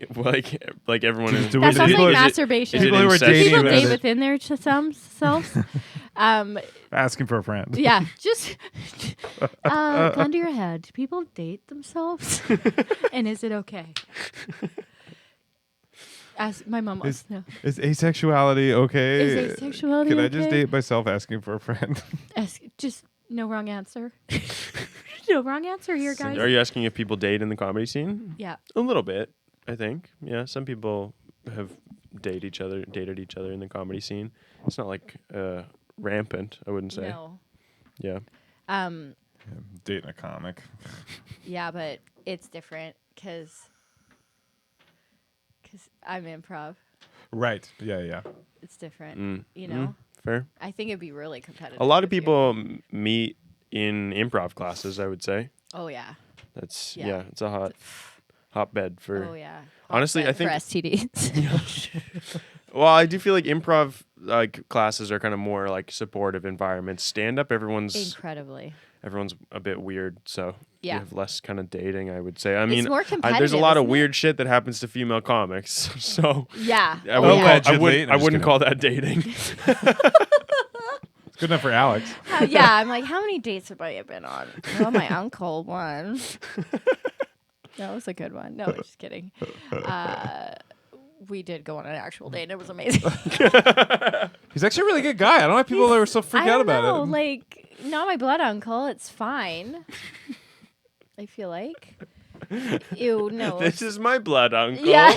like everyone is. That sounds people like are- masturbation. is it people who are incest? dating People with date other- within their selves. Asking for a friend. Yeah, just gun to your head. Do people date themselves? And is it okay? As my mom wants to know. Is asexuality okay? Is asexuality Can I just okay? date myself asking for a friend? Just no wrong answer. No wrong answer here, guys. Are you asking if people date in the comedy scene? Yeah. A little bit, I think. Yeah, some people have dated each other in the comedy scene. It's not like rampant, I wouldn't say. No. Yeah. Dating a comic. Yeah, but it's different because I'm improv. Right. Yeah. It's different. Fair. I think it'd be really competitive. A lot of if you- people meet in improv classes, I would say. Oh yeah. That's Yeah. it's a hotbed for. Oh yeah. Honestly, I For think. STDs. Well, I do feel like improv classes are kind of more like supportive environments. Stand up, everyone's Incredibly. a bit weird, so Yeah. you have less kind of dating, I would say. I mean, more there's a competitive, lot of isn't it? weird shit that happens to female comics, so Yeah. I wouldn't, yeah. call, I Allegedly. wouldn't, I'm I just wouldn't kidding. call that dating. Good enough for Alex. Yeah, I'm like, how many dates have I been on? Oh, my uncle one. That was a good one. No, just kidding. We did go on an actual date, and it was amazing. He's actually a really good guy. I don't know why people are so freaked I out don't about know, it. like, not my blood uncle. It's fine. I feel like. Ew, no. This is my blood uncle. Yeah.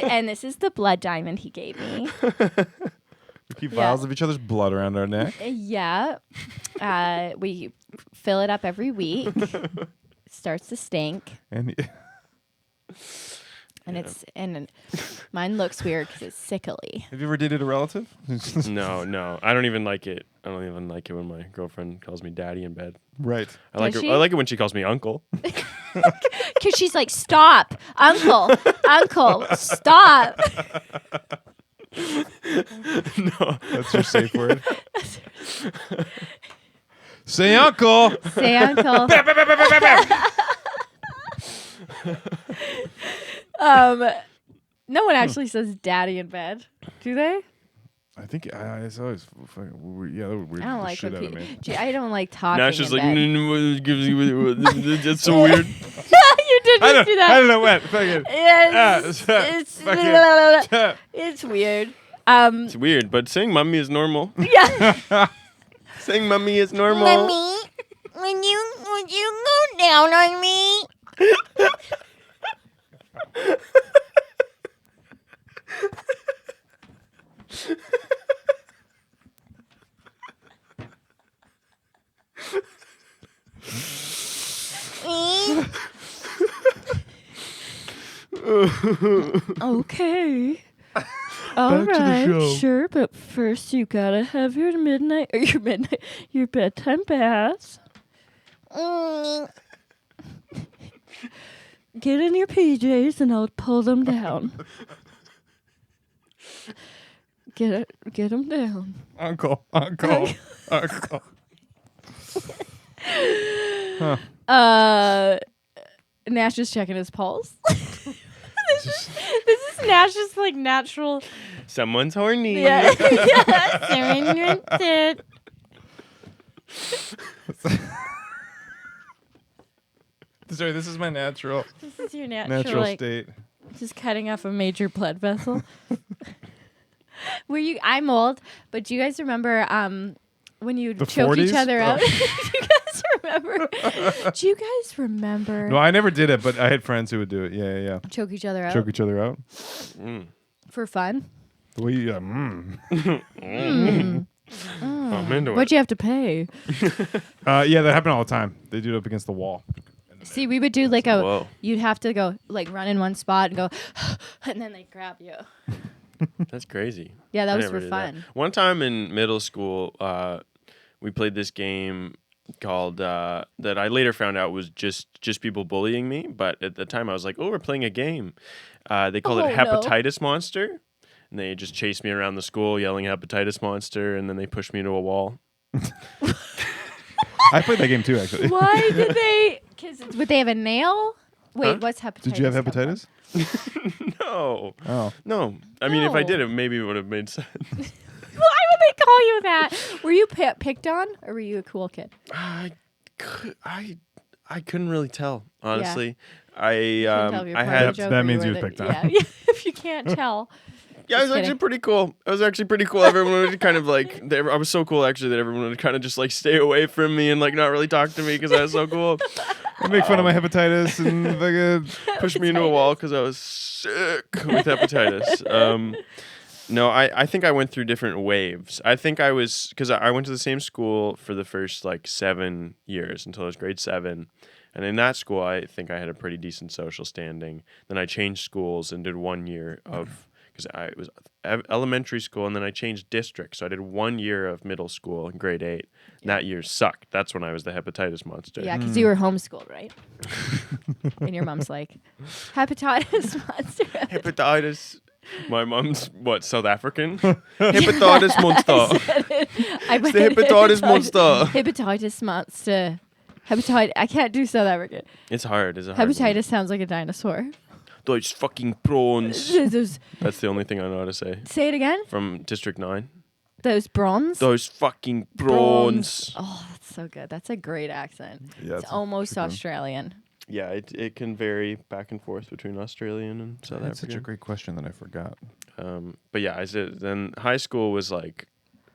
And this is the blood diamond he gave me. We keep Yeah. vials of each other's blood around our neck. Yeah. We fill it up every week. It starts to stink. And And mine looks weird because it's sickly. have you ever dated a relative? No. I don't even like it. I don't even like it when my girlfriend calls me daddy in bed. Right. I like Does it. she? I like it when she calls me uncle. Because she's like, stop, uncle, stop. No. That's your safe word. Say uncle. Say uncle. No one actually says daddy in bed, do they? I think it's always fucking weird. Yeah, that would weird I don't the like shit when out of me. people. I don't like talking. Nash is in like, bed. that's so weird. You did just do that. I don't know what. Fucking. Yes, Fucking- it's weird. It's weird, but saying mummy is normal. Yeah. Saying mummy is normal. Mommy, would you go down on me? Okay. All right, sure, but first you gotta have your your bedtime bath. Get in your PJs and I'll pull them down. Get them down. Uncle. Nash is checking his pulse. This is Nash's like natural. Someone's horny. Yeah. Surrender it. Sorry, this is my natural This is your natural like, state. just cutting off a major blood vessel. I'm old, but do you guys remember when you The choke each 40s? other out? Oh. Do you guys remember? Do you guys remember No, I never did it, but I had friends who would do it. Yeah. choke each other out Choke each other out. for fun? The way you, I'm into What'd it. you have to pay? yeah, that happened all the time. They do it up against the wall. See, we would do like Whoa. you'd have to go like run in one spot and go, and then they grab you. That's crazy. Yeah, that I was never for did fun. that. One time in middle school, we played this game called that I later found out was just people bullying me. But at the time, I was like, "Oh, we're playing a game." They called Oh, it no. Hepatitis Monster, and they just chased me around the school yelling "Hepatitis Monster," and then they pushed me into a wall. I played that game too, actually. Why did they? Because would they have a nail? Wait, Huh? what's hepatitis? Did you have come from? hepatitis? No, Oh. no. I mean, if I No. did, it maybe would have made sense. Why would they call you that? Were you picked on, or were you a cool kid? I couldn't really tell, honestly. Couldn't tell if you're I part of the had joke that or means were you was the- picked on. Yeah, if you can't tell. Yeah, I was Just actually kidding. pretty cool. I was actually pretty cool. Everyone would kind of like, I was so cool actually that everyone would kind of just like stay away from me and like not really talk to me because I was so cool. I make fun of my hepatitis and fucking. Push me into a wall because I was sick with hepatitis. No, I think I went through different waves. I think I was, because I went to the same school for the first like 7 years until I was grade 7. And in that school, I think I had a pretty decent social standing. Then I changed schools and did 1 year of, because it was elementary school, and then I changed districts. So I did 1 year of middle school in grade 8. And that year sucked. That's when I was the hepatitis monster. Yeah, because you were homeschooled, right? And your mom's like, hepatitis monster. Hepatitis. My mom's, what, South African? Hepatitis monster. It's the hepatitis monster. Hepatitis monster. Hepatitis. I can't do South African. It's hard. It's a hard one. Hepatitis sounds like a dinosaur. Those fucking prawns. Those- That's the only thing I know how to say. Say it again. From District 9. Those bronze. Those fucking prawns. Oh, that's so good. That's a great accent. Yeah, It's almost Australian. Yeah, it can vary back and forth between Australian and South That's African. such a great question that I forgot. But yeah, I said then high school was like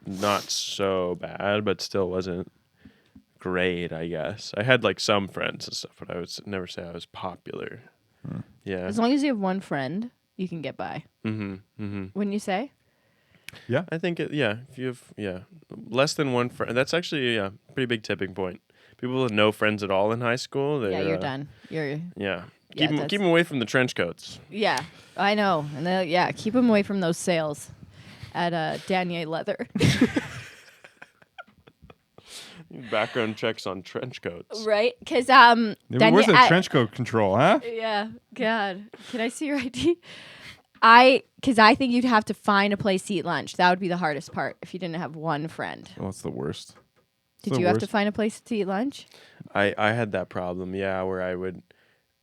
not so bad, but still wasn't great, I guess. I had like some friends and stuff, but I would never say I was popular. Yeah. As long as you have one friend, you can get by. Wouldn't you say? Yeah. I think if you have less than one friend, that's actually a pretty big tipping point. People with no friends at all in high school, Yeah, you're done. You're. Yeah. Yeah, Keep them away from the trench coats. Yeah, I know. And keep them away from those sales at Danier Leather. Background checks on trench coats. Right? Because Yeah, but where's the trench coat control, huh? Yeah, God. Can I see your ID? Because I think you'd have to find a place to eat lunch. That would be the hardest part if you didn't have one friend. Oh, it's the worst. Did you have to find a place to eat lunch? I had that problem, where I would,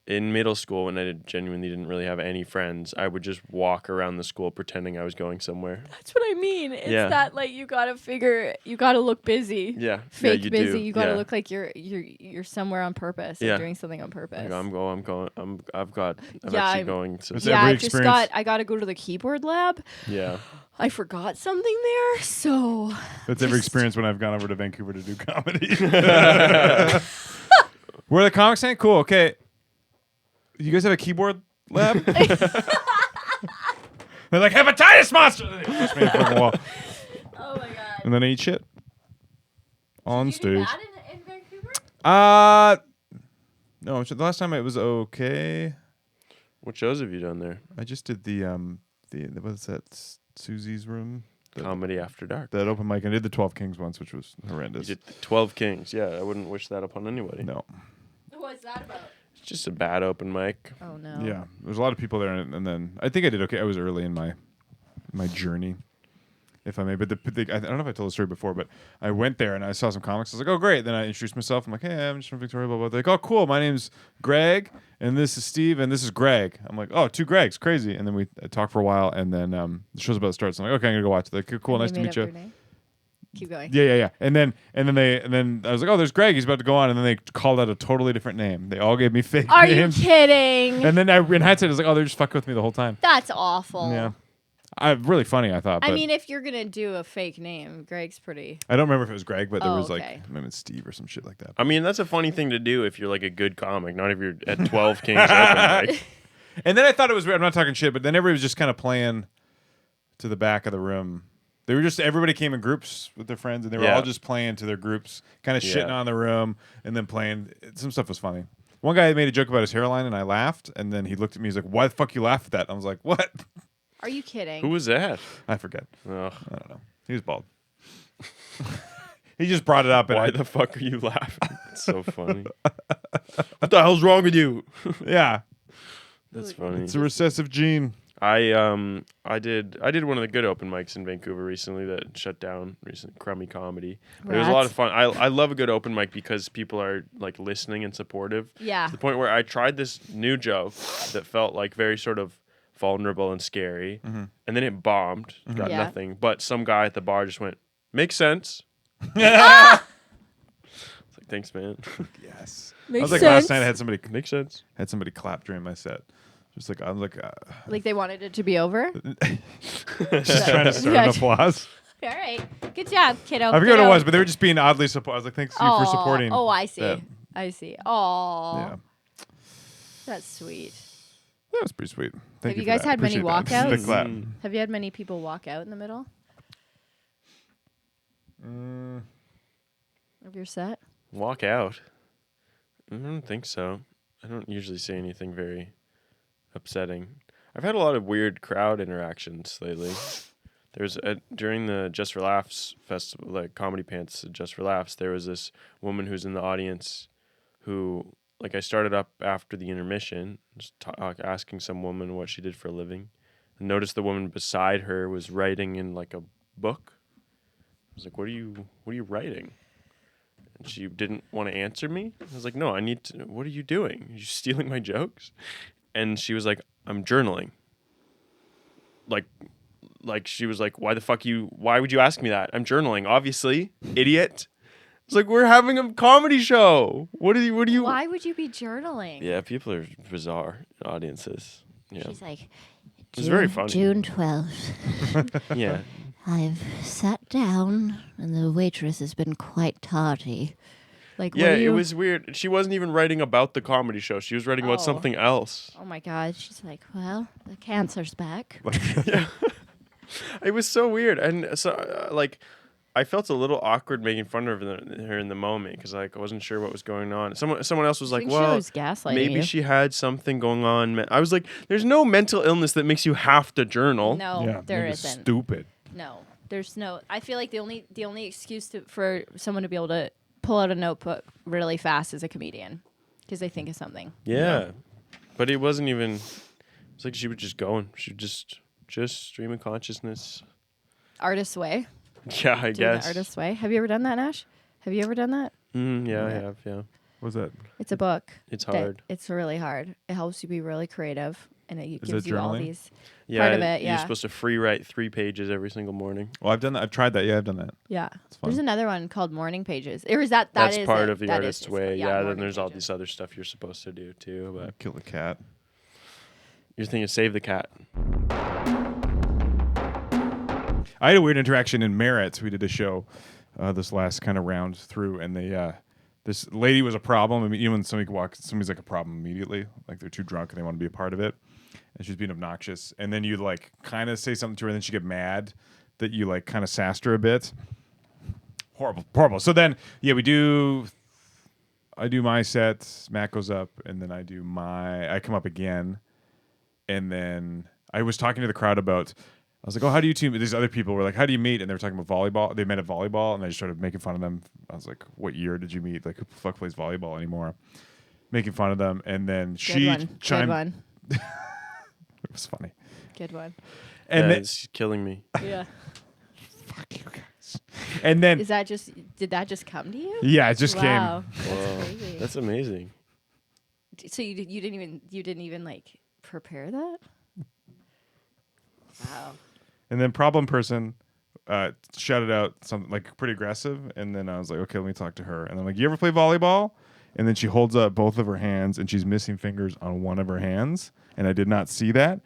in middle school when I genuinely didn't really have any friends, I would just walk around the school pretending I was going somewhere. That's what I mean. It's Yeah. that like you gotta look busy. Yeah. Fake you busy. do. You gotta Yeah. look like you're somewhere on purpose. Yeah. And doing something on purpose. Like, I'm Yeah, actually I'm- going to. It's Yeah, every I just experience. I gotta go to the keyboard lab. Yeah. I forgot something there, so That's every just- experience when I've gone over to Vancouver to do comedy. Where the comics ain't cool. Okay. You guys have a keyboard lab? They're like, hepatitis monster! And they push me in front of the wall. Oh my god. And then I eat shit. On stage. in Vancouver? No, the last time it was okay. What shows have you done there? I just did the what's that? Susie's room? Comedy After Dark. That open mic. I did the 12 Kings once, which was You horrendous. did 12 Kings. Yeah, I wouldn't wish that upon anybody. No. What's that about? It's just a bad open mic. Oh no. Yeah, there's a lot of people there, and then I think I did okay. I was early in my journey, if I may. But I don't know if I told the story before, but I went there and I saw some comics. I was like, oh great. Then I introduced myself. I'm like, hey, I'm just from Victoria. Blah blah. They're like, oh cool. My name's Greg, and this is Steve, and this is Greg. I'm like, oh, two Gregs, crazy. And then we talked for a while, and then the show's about to start. So I'm like, okay, I'm gonna go watch it. They're like, cool, And nice they to made meet up you. your name? Keep going. Yeah. And then I was like, oh, there's Greg. He's about to go on, and then they called out a totally different name. They all gave me fake Are you names. kidding? And then in hindsight, I was like, oh, they're just fucking with me the whole time. That's awful. Yeah. Really funny, I thought. I But mean, if you're gonna do a fake name, Greg's pretty. I don't remember if it was Greg, but there Oh, was okay. like maybe it's Steve or some shit like that. I mean, that's a funny thing to do if you're like a good comic, not if you're at 12 Kings open mic. And then I thought it was weird. I'm not talking shit, but then everybody was just kind of playing to the back of the room. They were just everybody came in groups with their friends, and they were Yeah. all just playing to their groups, kind of shitting Yeah. on the room, and then playing. Some stuff was funny. One guy made a joke about his hairline, and I laughed. And then he looked at me. He's like, "Why the fuck you laugh at that?" And I was like, "What?" Are you kidding? Who was that? I forget. Ugh. I don't know. He was bald. He just brought it up, and Why the fuck are you laughing? It's so funny. What the hell's wrong with you? yeah, That's funny. it's a recessive gene. I did one of the good open mics in Vancouver recently that shut down recent crummy comedy. But it was a lot of fun. I love a good open mic because people are like listening and supportive. Yeah. To the point where I tried this new joke that felt like very sort of vulnerable and scary, and then it bombed, got Yeah. nothing. But some guy at the bar just went, "Makes sense." It's like, thanks, man. Yes. Makes I was like sense. last night. I Makes sense. had somebody clap during my set. Just like I was like, Like they wanted it to be over. just trying to start an applause. All right. Good job, kiddo. I forget what it was, but they were just being oddly supportive. I was like, thanks you for supporting. Oh, I see. that. I see. Oh, Yeah, that's sweet. that was pretty sweet. Thank Have you for guys that. had many Appreciate that. walkouts? The clap. Have you had many people walk out in the middle of your set? Walk out. I don't think so. I don't usually say anything very upsetting. I've had a lot of weird crowd interactions lately. There's during the Just for Laughs festival, like Comedy Pants Just for Laughs, there was this woman who's in the audience who, like, I started up after the intermission, just asking some woman what she did for a living. And noticed the woman beside her was writing in like a book. I was like, "What are you writing?" And she didn't want to answer me. I was like, "No, I need to. What are you doing? Are you stealing my jokes?" And she was like, "I'm journaling." Like she was like, why would you ask me that? I'm journaling, obviously, idiot. It's like, we're having a comedy show. What do you? Why would you be journaling? Yeah, people are bizarre audiences. Yeah, She's like, it's very funny. June 12th. Yeah. I've sat down and the waitress has been quite tardy. Like, Yeah, what do you... it was weird. She wasn't even writing about the comedy show. She was writing about Oh. something else. Oh my God. She's like, well, the cancer's back. It was so weird, and so like, I felt a little awkward making fun of her in the moment because like I wasn't sure what was going on. Someone else was I like, think she "Well, was gaslighting maybe you. she had something going on." I was like, "There's no mental illness that makes you have to journal." No, Yeah, there it was isn't. Stupid. No, there's no. I feel like the only excuse for someone to be able to pull out a notebook really fast is a comedian because they think of something. Yeah, but it wasn't even. It's like she was just going. She just stream of consciousness. Artist's way. Yeah, I Doing guess. the artist's way. Have you ever done that, Nash? Have you ever done that? Yeah, I have. Yeah, What was that? It's a book. it's that- hard. It's really hard. It helps you be really creative, and it Is gives it you all journaling? these. Yeah, part of it, you're yeah. supposed to free write 3 pages every single morning. Well, I've done that. I've tried that. Yeah, I've done that. Yeah. fun. There's another one called Morning Pages. Or is that That's is part it. of the That is artist's just- way. Yeah, then Morning there's all Pages. this other stuff you're supposed to do too. But Kill the cat. you're thinking save the cat. I had a weird interaction in Merritt. We did a show this last kind of round through, and they this lady was a problem. I mean, even when somebody's like a problem immediately, like they're too drunk and they want to be a part of it, and she's being obnoxious. And then you like kind of say something to her, and then she get mad that you like kind of sassed her a bit. Horrible. So then, yeah, I do my set. Matt goes up, and then I come up again, and then I was talking to the crowd about. I was like, "Oh, how do you two?" These other people were like, "How do you meet?" And they were talking about volleyball. They met at volleyball, and I just started making fun of them. I was like, "What year did you meet? Like, who the fuck plays volleyball anymore?" Making fun of them, and then she Good chimed. one. It was funny. Good one. And then, It's killing me. Yeah. fuck you guys. And then, Did that just come to you? yeah, it just Wow. came. Whoa, crazy. that's amazing. So you didn't even like prepare that? Wow. And then problem person shouted out something like pretty aggressive, and then I was like, okay, let me talk to her. And I'm like, you ever play volleyball? And then she holds up both of her hands, and she's missing fingers on one of her hands, and I did not see that.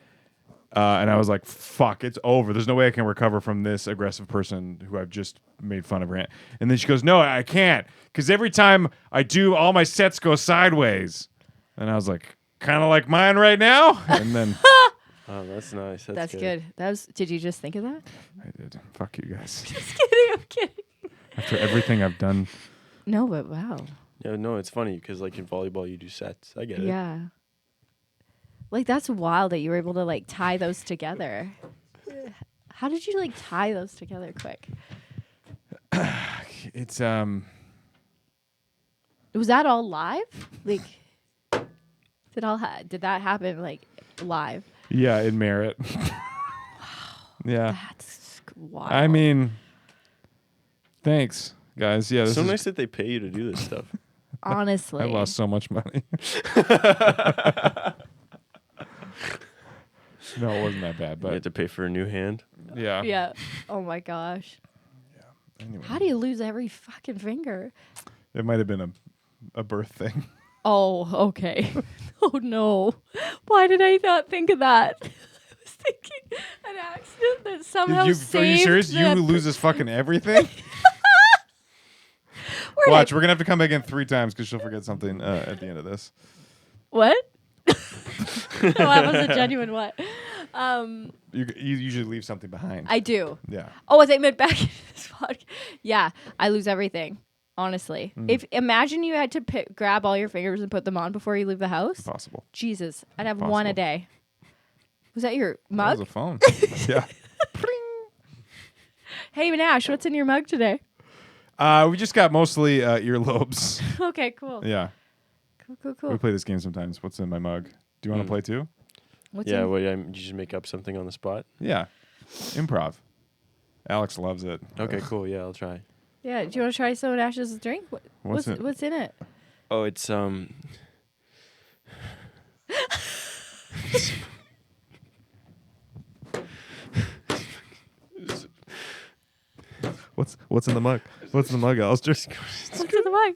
And I was like, fuck, it's over. There's no way I can recover from this aggressive person who I've just made fun of her hand. And then she goes, no, I can't, because every time I do, all my sets go sideways. And I was like, kind of like mine right now. And then Oh, that's nice. That's good. Did you just think of that? I did. Fuck you guys. Just kidding. I'm kidding. After everything I've done. No, but wow. Yeah, no, it's funny because like in volleyball you do sets. I get it. Yeah. Like that's wild that you were able to like tie those together. How did you like tie those together quick? It's Was that all live? Like did that happen like live? Yeah, in Merritt. Yeah. That's wild. I mean, thanks, guys. Yeah, this so is, nice that they pay you to do this stuff. honestly. I lost so much money. No, it wasn't that bad, You had but to pay for a new hand. yeah. Yeah. Oh my gosh. Anyway, How do you lose every fucking finger? it might have been a birth thing. Oh, okay. Oh no. Why did I not think of that? I was thinking an accident that somehow Are you saved serious? You the- loses fucking everything? Where did- Watch, we're gonna have to come back in 3 times because she'll forget something at the end of this. What? No, that was a genuine what? You usually leave something behind. I do. Yeah. Oh, I meant back in this podcast. Yeah, I lose everything. Honestly, if imagine you had to grab all your fingers and put them on before you leave the house. Possible. Jesus, I'd have one a day. Was that your mug? That was a phone. Yeah. Hey, Nash, what's in your mug today? We just got mostly earlobes. Okay, cool. Yeah. Cool. We play this game sometimes. What's in my mug? Do you want to play too? What's Yeah, in- well, you just make up something on the spot. Yeah. Improv. Alex loves it. Okay, cool. Yeah, I'll try. Yeah, do you want to try some of Nash's drink? What's it? What's in it? Oh, it's What's in the mug? What's in the mug, Alistair? What's in the mug?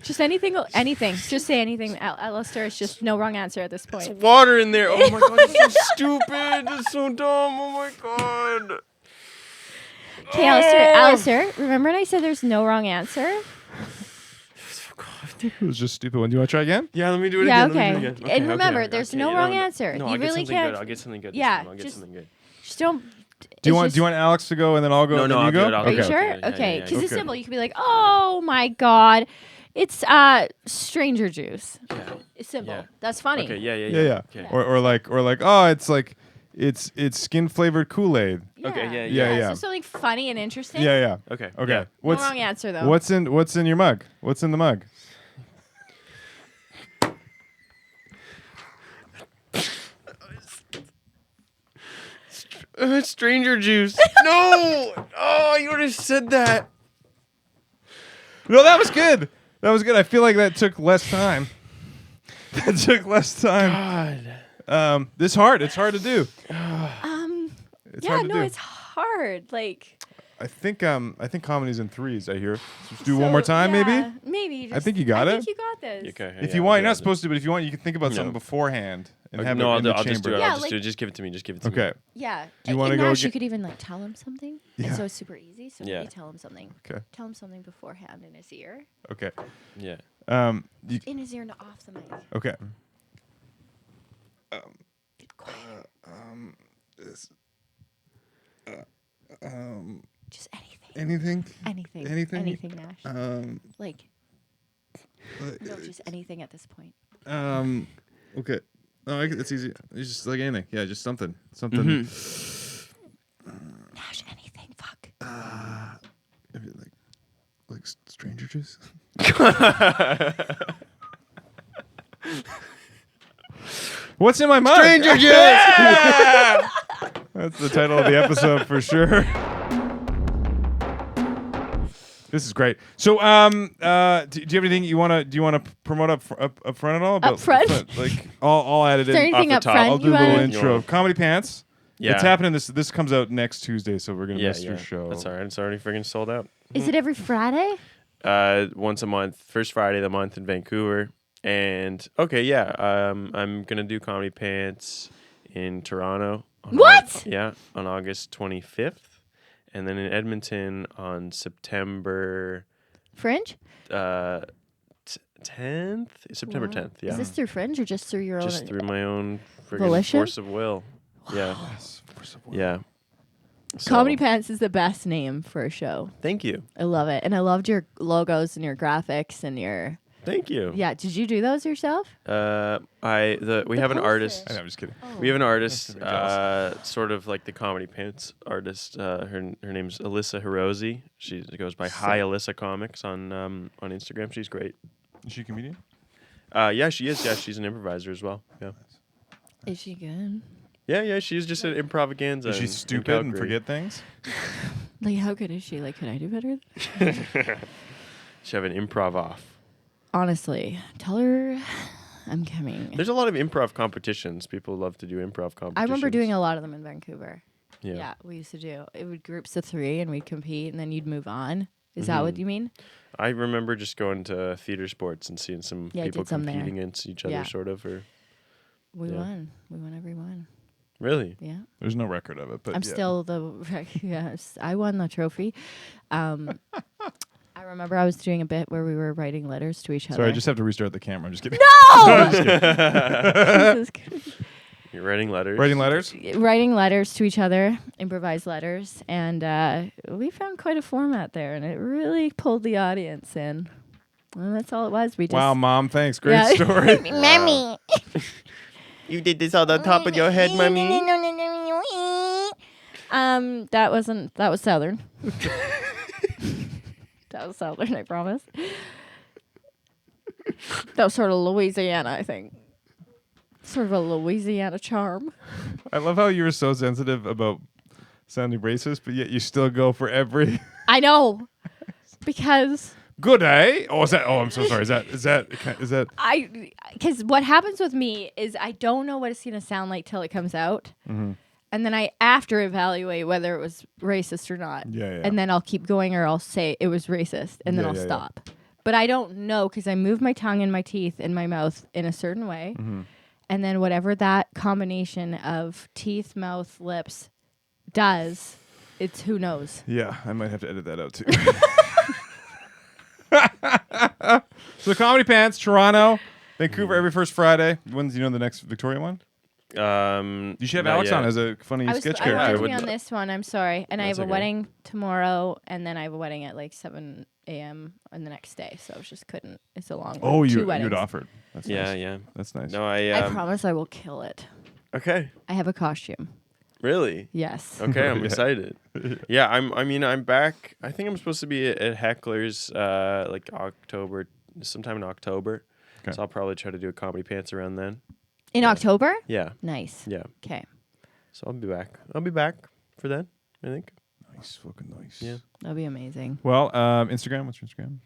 Just anything. Just say anything. Alistair, it's just no wrong answer at this point. water in there. Oh my god, that's so stupid. That's so dumb. Oh my god. Okay, Alistair, remember when I said there's no wrong answer? It was just a stupid one. Do you want to try again? Yeah, let me do it Yeah, again. okay. Let me do it again. And remember, there's no wrong answer. No, You I'll get really something can't- good. I'll get something good. Yeah, this time. I'll get just- something good. Just don't. Do you want Alex to go and then I'll go? No, and no, then I'll you do go? it. I'll Are do you it. sure? Yeah, Okay, yeah, because yeah. it's simple. You can be like, "Oh my god, it's stranger juice." It's simple. Yeah. That's funny. Okay, yeah. Yeah. Okay. Or like oh, it's like it's skin flavored Kool-Aid. Okay, Yeah. So something funny and interesting. Yeah. Okay. Okay. Yeah. No wrong answer though. What's in your mug? What's in the mug? Stranger juice. No. Oh, you would have said that. No, that was good. That was good. I feel like that took less time. That took less time. God. This hard. It's hard to do. It's Yeah, hard to no, do. it's hard. Like I think comedy's in 3s. I hear. Let's do one more time, yeah, maybe. Maybe. I think you got I it. think you got this. Okay. If yeah, you want, I'll you're do not it. supposed to, but if you want, you can think about No. something beforehand and Okay, have no, it in the I'll just do chamber. it. Yeah, I'll just like- do it. Just give it to me. Just give it to me. Okay. Yeah. Do you wanna And go Nash, you get- could even like tell him something. Yeah. And so it's super easy. So Yeah. maybe tell him something. Okay. Tell him something beforehand in his ear. Okay. Yeah. In his ear and off the mic. Okay. Quiet. Just anything. Anything. Anything. Anything? Nash. Like. No, just anything at this point. Okay. Oh, it's easy. It's just like anything. Yeah, just something. Nash, anything. Fuck. Maybe like stranger juice. What's in my mug? Stranger juice. That's the title of the episode for sure. This is great. So, do you have anything you want to? Do you want to promote up front at all? Up front? Like, I'll add it Is there in. anything off up the top. front I'll do you a little want? intro. Comedy Pants. Yeah. It's happening. This comes out next Tuesday, so we're gonna Yeah, miss your show. That's all right. It's already freaking sold out. Is it every Friday? Once a month, first Friday of the month in Vancouver. And okay, yeah, I'm gonna do Comedy Pants in Toronto. What? On August 25th, and then in Edmonton on September Fringe? 10th. September Wow. 10th. Yeah, Is this through Fringe or just through your own? just through my own friggin' volition? force of will. Yeah. Yeah. So, Comedy Pants is the best name for a show. Thank you. I love it. And I loved your logos and your graphics and your... Thank you. Yeah, did you do those yourself? We have an artist. I know, I'm just kidding. We have an artist, jealous. sort of like the Comedy Pants artist. Her name's Alyssa Hirozi. She goes by Hi Alyssa Comics on Instagram. She's great. Is she a comedian? Yeah, she is. Yeah, she's an improviser as well. Yeah. Is she good? Yeah. She's just an improvisaganza. Is she in stupid and Calgary. forget things? Like, how good is she? Like, could I do better? She have an improv off. Honestly, tell her I'm coming. There's a lot of improv competitions. People love to do improv competitions. I remember doing a lot of them in Vancouver. Yeah. Yeah, we used to do. It would groups of 3 and we'd compete and then you'd move on. Is that what you mean? I remember just going to theater sports and seeing some Yeah, I people did some there. competing against each other, Yeah. sort of. Or We Yeah. won. We won every one. really, Yeah. There's no record of it, but I'm yeah. still the yes. I won the trophy. I remember I was doing a bit where we were writing letters to each other. Sorry, I just have to restart the camera. I'm just kidding. Jesus Christ. you're writing letters. Writing letters? Writing letters to each other, improvised letters, and we found quite a format there, and it really pulled the audience in. And that's all it was. We just Wow, Mom, thanks. Great Yeah. story. Mommy. You did this on the top of your head, mommy. That was Southern. That was Southern, I promise. That was sort of Louisiana, I think. Sort of a Louisiana charm. I love how you were so sensitive about sounding racist, but yet you still go for every I know. Because good day. Oh, is that? Oh, I'm so sorry. Is that? because what happens with me is I don't know what it's going to sound like till it comes out. Mm-hmm. And then I after evaluate whether it was racist or not. Yeah. And then I'll keep going or I'll say it was racist and then Yeah, I'll yeah. stop. But I don't know because I move my tongue and my teeth in my mouth in a certain way. Mm-hmm. And then whatever that combination of teeth, mouth, lips does, it's who knows. Yeah, I might have to edit that out too. So Comedy Pants, Toronto, Vancouver every first Friday. When's the next Victoria one? You should have not Alex yet. on as a funny sketch I character. wanted to would be on lo- this one. I'm sorry. And I have That's a okay. wedding tomorrow, and then I have a wedding at like 7 a.m. on the next day. So I just couldn't. It's a long Oh, one. 2 you'd weddings. offered. That's nice. Yeah. That's nice. No, I promise I will kill it. Okay. I have a costume. Really? Yes. Okay, I'm Yeah. excited. Yeah, I'm back. I think I'm supposed to be at Heckler's like sometime in October. Okay. So I'll probably try to do a Comedy Pants around then. In October? Yeah. Nice. Yeah. Okay. So I'll be back. I'll be back for that, I think. Nice, fucking nice. Yeah. That'll be amazing. Well, Instagram. What's your Instagram?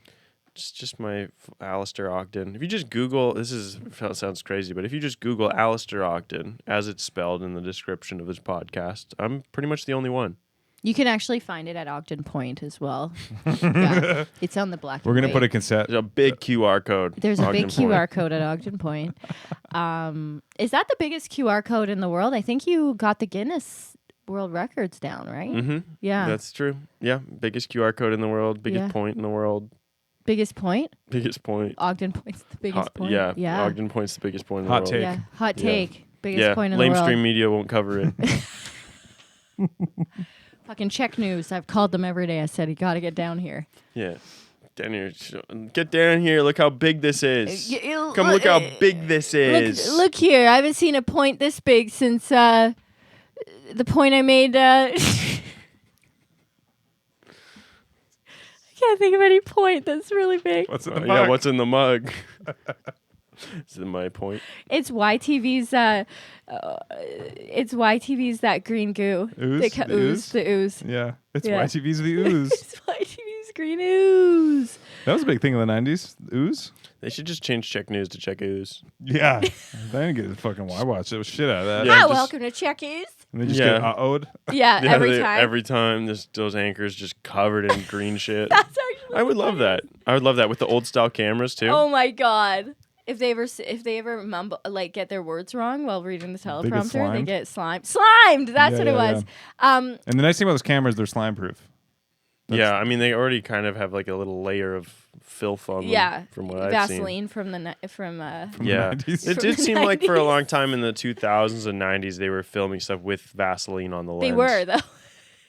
Just my Alistair Ogden. If you just Google, sounds crazy, but if you just Google Alistair Ogden as it's spelled in the description of this podcast, I'm pretty much the only one. You can actually find it at Ogden Point as well. Yeah. It's on the black. We're gonna and put a white. cassette. There's a big QR code. There's a big Ogden Point. QR code at Ogden Point. Is that the biggest QR code in the world? I think you got the Guinness World Records down, right? Mm-hmm. Yeah. That's true. Yeah. Biggest QR code in the world. Biggest Yeah. point in the world. Biggest point? Biggest point. Ogden Point's the biggest point. Yeah. Yeah. Ogden Point's the biggest point in Hot the take. world. Yeah. Hot Yeah. take. Biggest Yeah. point in the world. Lamestream media won't cover it. Fucking check news. I've called them every day. I said, you got to get down here. Yeah. Down here. Get down here. Look how big this is. You- Come look how big this is. Look here. I haven't seen a point this big since the point I made. I can't think of any point that's really big. What's in the Yeah, mug? what's in the mug? Is my point? It's YTV's. It's YTV's that green goo. Ooze? The The ooze? The ooze. Yeah, it's Yeah. YTV's The Ooze. It's YTV's green ooze. That was a big thing in the 90s. Ooze? They should just change Check News to Check Ooze. Yeah. They didn't get it fucking I watched it was shit out of that. Yeah, Hi, just- welcome to Checkies. And they just Yeah. get uh-oh'd. Yeah, every time. Every time, those anchors just covered in green shit. That's actually. I would love that. I would love that with the old style cameras too. Oh my god. If they ever mumble get their words wrong while reading the teleprompter, they slimed? get slimed. Slimed. That's Yeah, what it yeah, was. And the nice thing about those cameras, they're slime proof. Yeah, I mean, they already kind of have like a little layer of filth on them. From what I've seen. Vaseline from the Yeah, 90s. it From did the seem like for a 90s. long time in the 2000s and 90s they were filming stuff with Vaseline on the lens. They were though.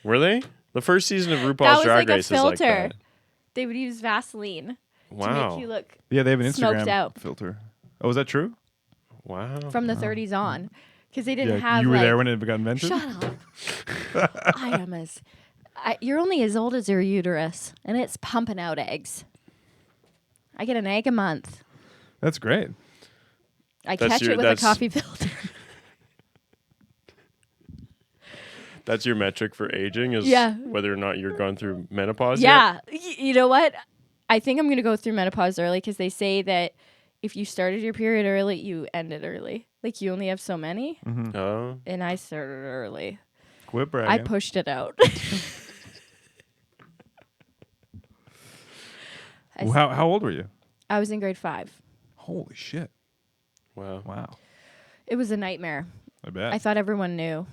Were they? The first season of That RuPaul's was Drag like a Race is like filter. that. They would use Vaseline to Wow. make you look Yeah, they have an smoked Instagram out. filter. Oh, is that true? Wow. from the 30s on, because they didn't Yeah, have. you were like, there when it got invented. Shut up. I am you're only as old as your uterus, and it's pumping out eggs. I get an egg a month. That's great. I That's catch your- it with a that's- coffee filter. That's your metric for aging is Yeah. whether or not you're gone through menopause Yeah. You know what? I think I'm going to go through menopause early because they say that if you started your period early, you end it early. Like you only have so many. yet? Oh. And I started early. Quit bragging. I pushed it out. How old were you? I was in grade 5. Holy shit! Wow. Wow. It was a nightmare. I bet. I thought everyone knew.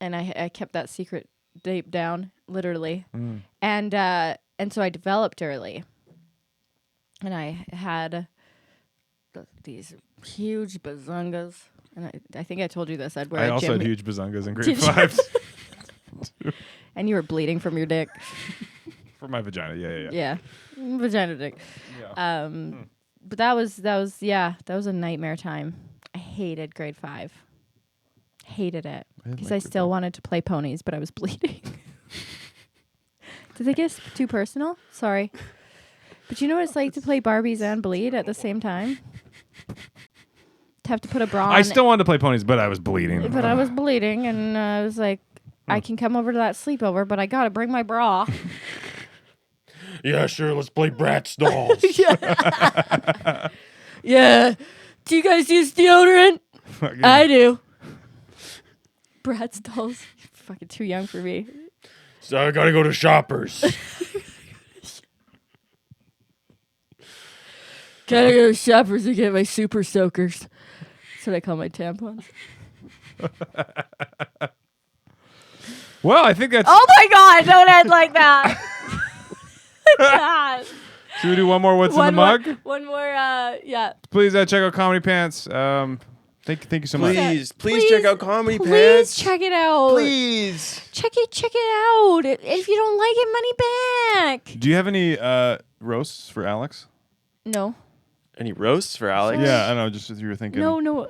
And I kept that secret deep down, literally. And so I developed early. And I had these huge bazungas. And I think I told you this. I'd wear I a also gym. had huge bazungas in grade Did you? 5 And you were bleeding from your dick. for my vagina. Yeah. Yeah. Vagina dick. Yeah. But that was a nightmare time. I hated grade 5. Hated it. Because I still wanted to play ponies, but I was bleeding. Did they get too personal? Sorry. But you know what it's like to play Barbies and bleed at the same time? To have to put a bra on. I still wanted to play ponies, but I was bleeding. But I was bleeding, and I was like, I can come over to that sleepover, but I gotta bring my bra. Yeah, sure. Let's play Bratz dolls. Yeah. Do you guys use deodorant? Fucking- I do. Bratz dolls. Fucking too young for me. So I gotta go to Shoppers. Gotta go to Shoppers to get my super soakers. That's what I call my tampons. Well, I think that's. Oh my god, don't end like that. God. Should we do one more? What's in the mug? One more, yeah. Please check out Comedy Pants. Thank you so much. Please check out Comedy Please Pants. check it out. Please. Check it out. If you don't like it, money back. Do you have any roasts for Alex? No. Any roasts for Alex? Yeah, I don't know. Just as you were thinking. No. No.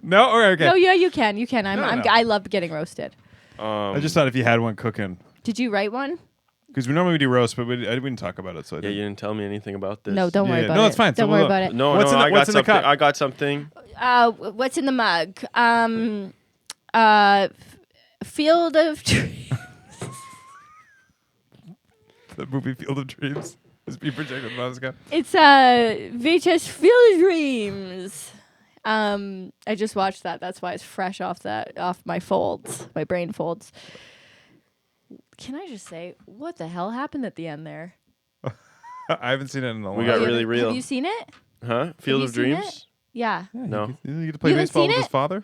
Okay. No, yeah, you can. No. I love getting roasted. I just thought if you had one cooking, Did you write one? because we normally do roast, but we didn't talk about it. So I Yeah, didn't. you didn't tell me anything about this. No, don't worry Yeah, about no, it. it's fine. So Don't we'll- worry about it. No, What's no, in the- I got what's in the something. cup? I got something. What's in the mug? Field of Dreams. The movie Field of Dreams is being projected in Moscow. It's VHS Field of Dreams. I just watched that. That's why it's fresh off my folds, my brain folds. Can I just say, what the hell happened at the end there? I haven't seen it in a long We while. got really real. Have you seen it? Huh? Field you of seen Dreams? it? Yeah. Yeah, No. You get to play You haven't baseball seen with his it? father.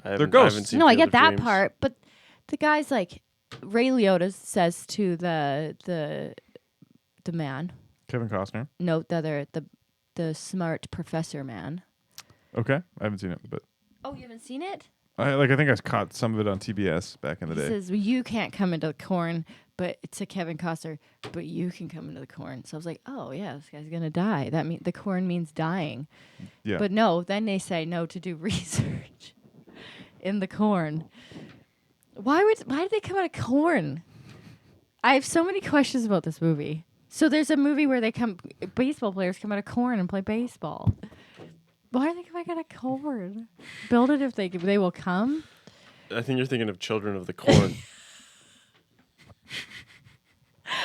I haven't ghosts. seen No, I Field get of that Dreams. part, but the guy's like, Ray Liotta says to the man, Kevin Costner. no, the smart professor man. Okay, I haven't seen it, but Oh, you haven't seen it? I think I caught some of it on TBS back in the He day. says, well, you can't come into the corn, but it's a Kevin Costner, but you can come into the corn. So I was like, oh, yeah, this guy's going to die. That mean the corn means dying. Yeah, But no, then they say no to do research in the corn. Why did they come out of corn? I have so many questions about this movie. So there's a movie where baseball players come out of corn and play baseball. Why are they coming out of corn? Build it if they will come. I think you're thinking of Children of the Corn.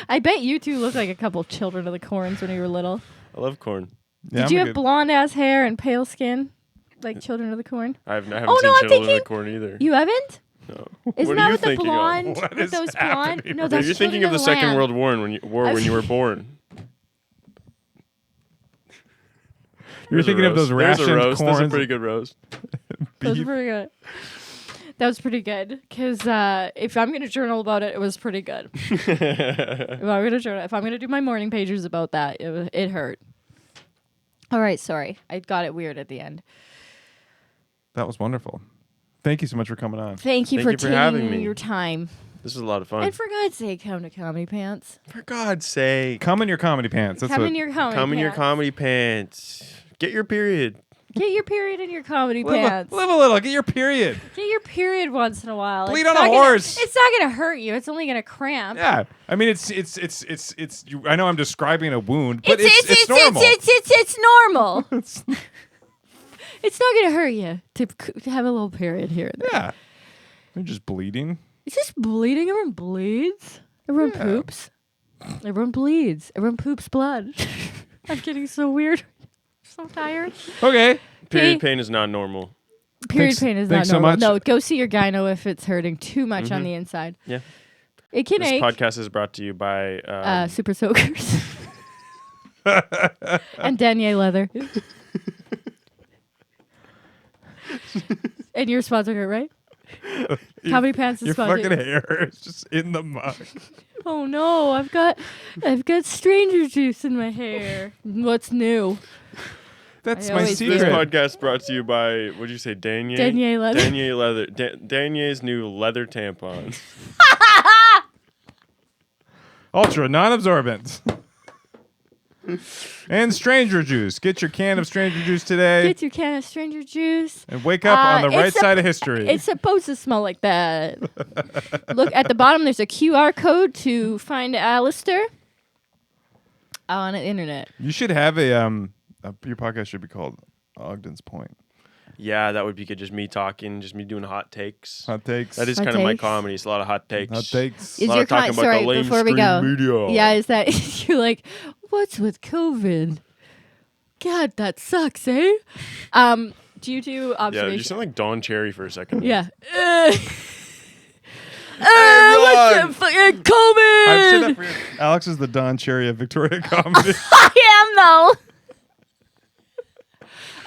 I bet you two look like a couple children of the corns when you were little. I love corn. yeah, Did you have blonde ass hair and pale skin, like children of the corn? I haven't Oh, seen no, I'm Children of the thinking- Corn either. You haven't? No. Isn't What are that you with the thinking of? blonde? What With is those blonde? happening No, right that's You're thinking Children of the Second Lamb. World War when you were born. You're There's a thinking of those roast. There's a rationed roast. That's a corns. pretty good roast. That's beef. pretty good. That was pretty good. Because if I'm going to journal about it, it was pretty good. If I'm going to do my morning pages about that, it hurt. All right, sorry. I got it weird at the end. That was wonderful. Thank you so much for coming on. Thank you for having taking me. your time. This was a lot of fun. And for God's sake, come to Comedy Pants. For God's sake. Come in your comedy pants. That's Come what, in your comedy Come in your pants. comedy pants. Get your period. Get your period in your comedy live pants. a little. Get your period. Get your period once in a while. Bleed It's on a not gonna- horse. It's not going to hurt you. It's only going to cramp. Yeah. I mean, it's. I know I'm describing a wound, but it's normal. It's normal. It's not going to hurt you to have a little period here and there. Yeah. You're just bleeding. It's just bleeding. Everyone bleeds. Everyone poops. Everyone bleeds. Everyone poops blood. I'm getting so weird. I'm so tired. Okay. Period pain is not normal. Period Thanks- pain is not thanks so normal. much. No, go see your gyno if it's hurting too much on the inside. Yeah. It can This ache. podcast is brought to you by Super Soakers. And Danier Leather. And you're sponsoring it, right? Comedy Pants is Your sponsoring. fucking hair is just in the mug. Oh no, I've got stranger juice in my hair. What's new? That's I my always do. This secret. podcast brought to you by, what'd you say, Danier? Danier Leather. Danier Leather. Danier's new leather tampons. Ultra non-absorbent. And Stranger Juice. Get your can of Stranger Juice today Get your can of stranger juice. and wake up on the it's right a- side of history. It's supposed to smell like that. Look at the bottom. There's a QR code to find Alistair on the internet. You should have your podcast should be called Ogden's Point. Yeah, that would be good. Just me talking, just me doing hot takes. Hot takes. That is Hot kind of my takes? comedy. It's a lot of hot takes. Hot takes. A lot of talking about the before we go. lamestream media. Yeah, is that you're like, what's with COVID? God, that sucks, eh? Do you do Yeah, you observation? sound like Don Cherry for a second. Yeah. Ron! What's the fucking COVID? I've said that for years. Alex is the Don Cherry of Victoria comedy. I am though.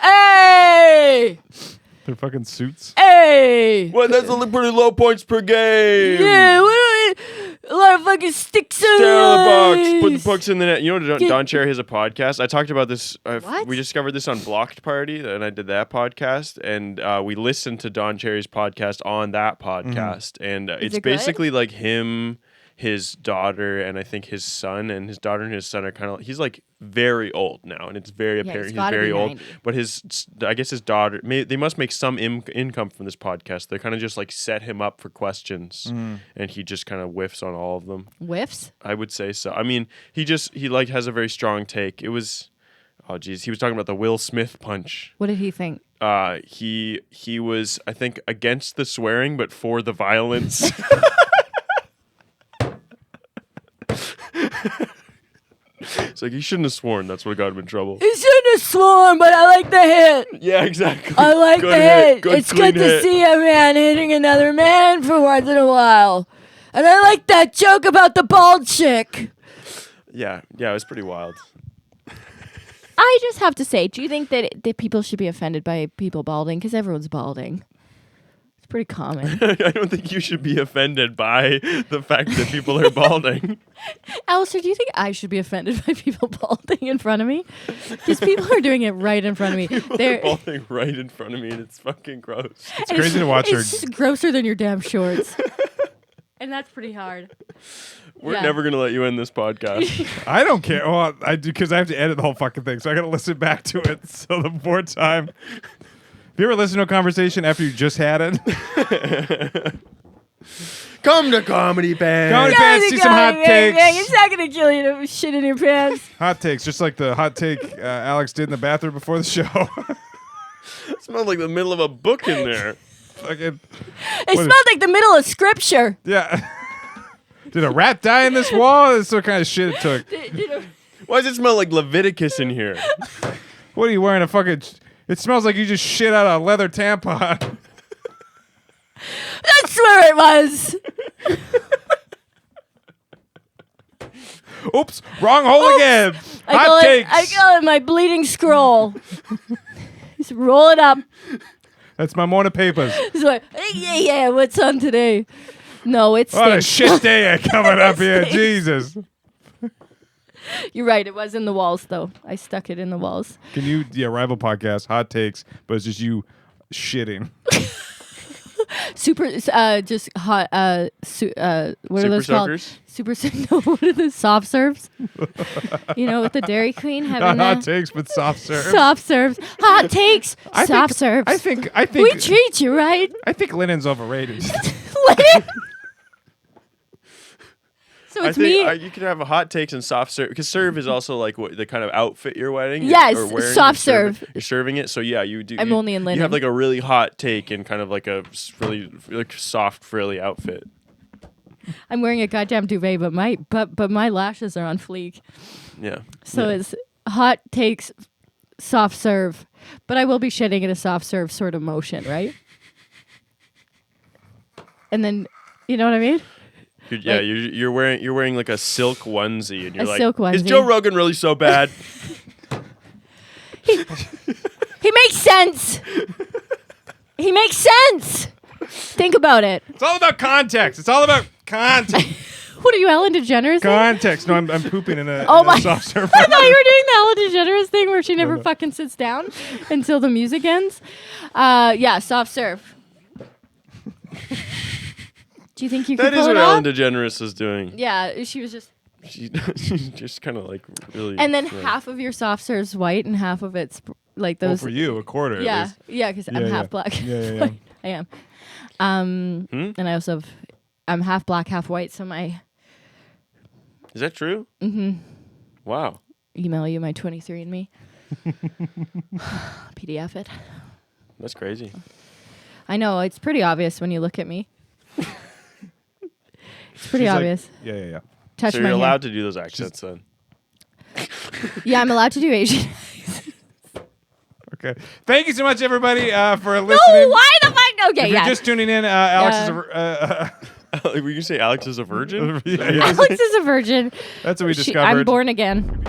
Hey! Their fucking suits. Hey! Well, that's only pretty low points per game. Yeah, a lot of fucking sticks in Stay on the box. eyes. Put the books in the net. You know, Get- Don Cherry has a podcast. I talked about this. What? We discovered this on Blocked Party, and I did that podcast. And we listened to Don Cherry's podcast on that podcast. And it's it good? basically like him, his daughter, and I think his son. And his daughter and his son are kind of. He's like very old now, and it's very Yeah, apparent he's he's gotta very be old. 90. But I guess his daughter. They must make some income from this podcast. They kind of just like set him up for questions, and he just kind of whiffs on all of them. Whiffs? I would say so. I mean, he like has a very strong take. It was, oh geez, he was talking about the Will Smith punch. What did he think? He was, I think, against the swearing but for the violence. It's like he shouldn't have sworn. That's what got him in trouble. He shouldn't have sworn, but I like the hit. Yeah, exactly. I like Good the hit. Good, It's clean good to hit. see a man hitting another man for once in a while. And I like that joke about the bald chick. Yeah, it was pretty wild. I just have to say, do you think that people should be offended by people balding? Because everyone's balding. It's pretty common. I don't think you should be offended by the fact that people are balding. Alistair, do you think I should be offended by people balding in front of me? Because people are doing it right in front of me. They're balding right in front of me, and it's fucking gross. It's crazy to watch her. It's grosser than your damn shorts. And that's pretty hard. We're Yeah. never gonna let you end this podcast. I don't care. Well, I do because I have to edit the whole fucking thing, so I got to listen back to it. So the more time. Have you ever listened to a conversation after you just had it? Come to Comedy Band. Comedy Pants, see some hot takes. It's not going to kill you to shit in your pants. Hot takes, just like the hot take Alex did in the bathroom before the show. It smelled like the middle of a book in there. Fucking, It smelled like the middle of scripture. yeah. Did a rat die in this wall? That's what kind of shit it took. Why does it smell like Leviticus in here? What are you wearing? A fucking. It smells like you just shit out a leather tampon. That's where it was. Oops, wrong hole again. Hot takes. I call it my bleeding scroll. Just roll it up. That's my morning papers. It's like, hey, yeah, what's on today? No, it's What a shit day coming up here. Stinks. Jesus. You're right. It was in the walls, though. I stuck it in the walls. Can you, rival podcast, hot takes, but it's just you shitting. Super, just hot. What are Super those called? soakers? Super. No, what are the soft serves? With the Dairy Queen having Not hot the takes, but soft serve. soft serves, hot takes, soft serves. I think we treat you right. I think Lennon's overrated. So I it's think me. you could have a hot takes and soft serve because serve is also like what the kind of outfit you're wearing. Yes, or wearing, soft serve. You're serving it, so yeah, you do. I'm only in You linen. have like a really hot take and kind of like a really like soft frilly outfit. I'm wearing a goddamn duvet, but my lashes are on fleek. Yeah. So it's hot takes, soft serve, but I will be shitting in a soft serve sort of motion, right? And then, you know what I mean? You're wearing like a silk onesie and you're like, silk is onesie. Joe Rogan really so bad? He makes sense. He makes sense. Think about it. It's all about context. It's all about context. What are you, Ellen DeGeneres? Context. No, I'm pooping in a, Oh in my- a soft serve. I thought you were doing the Ellen DeGeneres thing where she never fucking sits down until the music ends. Yeah, soft serve. Do you think you That could is pull what it off? Ellen DeGeneres is doing. Yeah, she was just. She's just kind of like really. And then half of your soft serve's white and half of it's like Well, those. for you, a quarter. Yeah, At least. yeah, because I'm Yeah, half yeah. black. Yeah. I am. And I also I'm half black, half white. So my Is that true? Mm-hmm. Wow. email you my 23andMe. PDF it. That's crazy. I know it's pretty obvious when you look at me. It's pretty She's like- obvious. Yeah. Touch So my you're hair. allowed to do those accents then. Yeah, I'm allowed to do Asian. Okay. Thank you so much, everybody, for listening. No, why the fuck? Okay, If yeah. you're just tuning in, Alex Yeah. is Were you say Alex is a virgin? yeah, Alex is a virgin. That's what we I'm discovered. born again.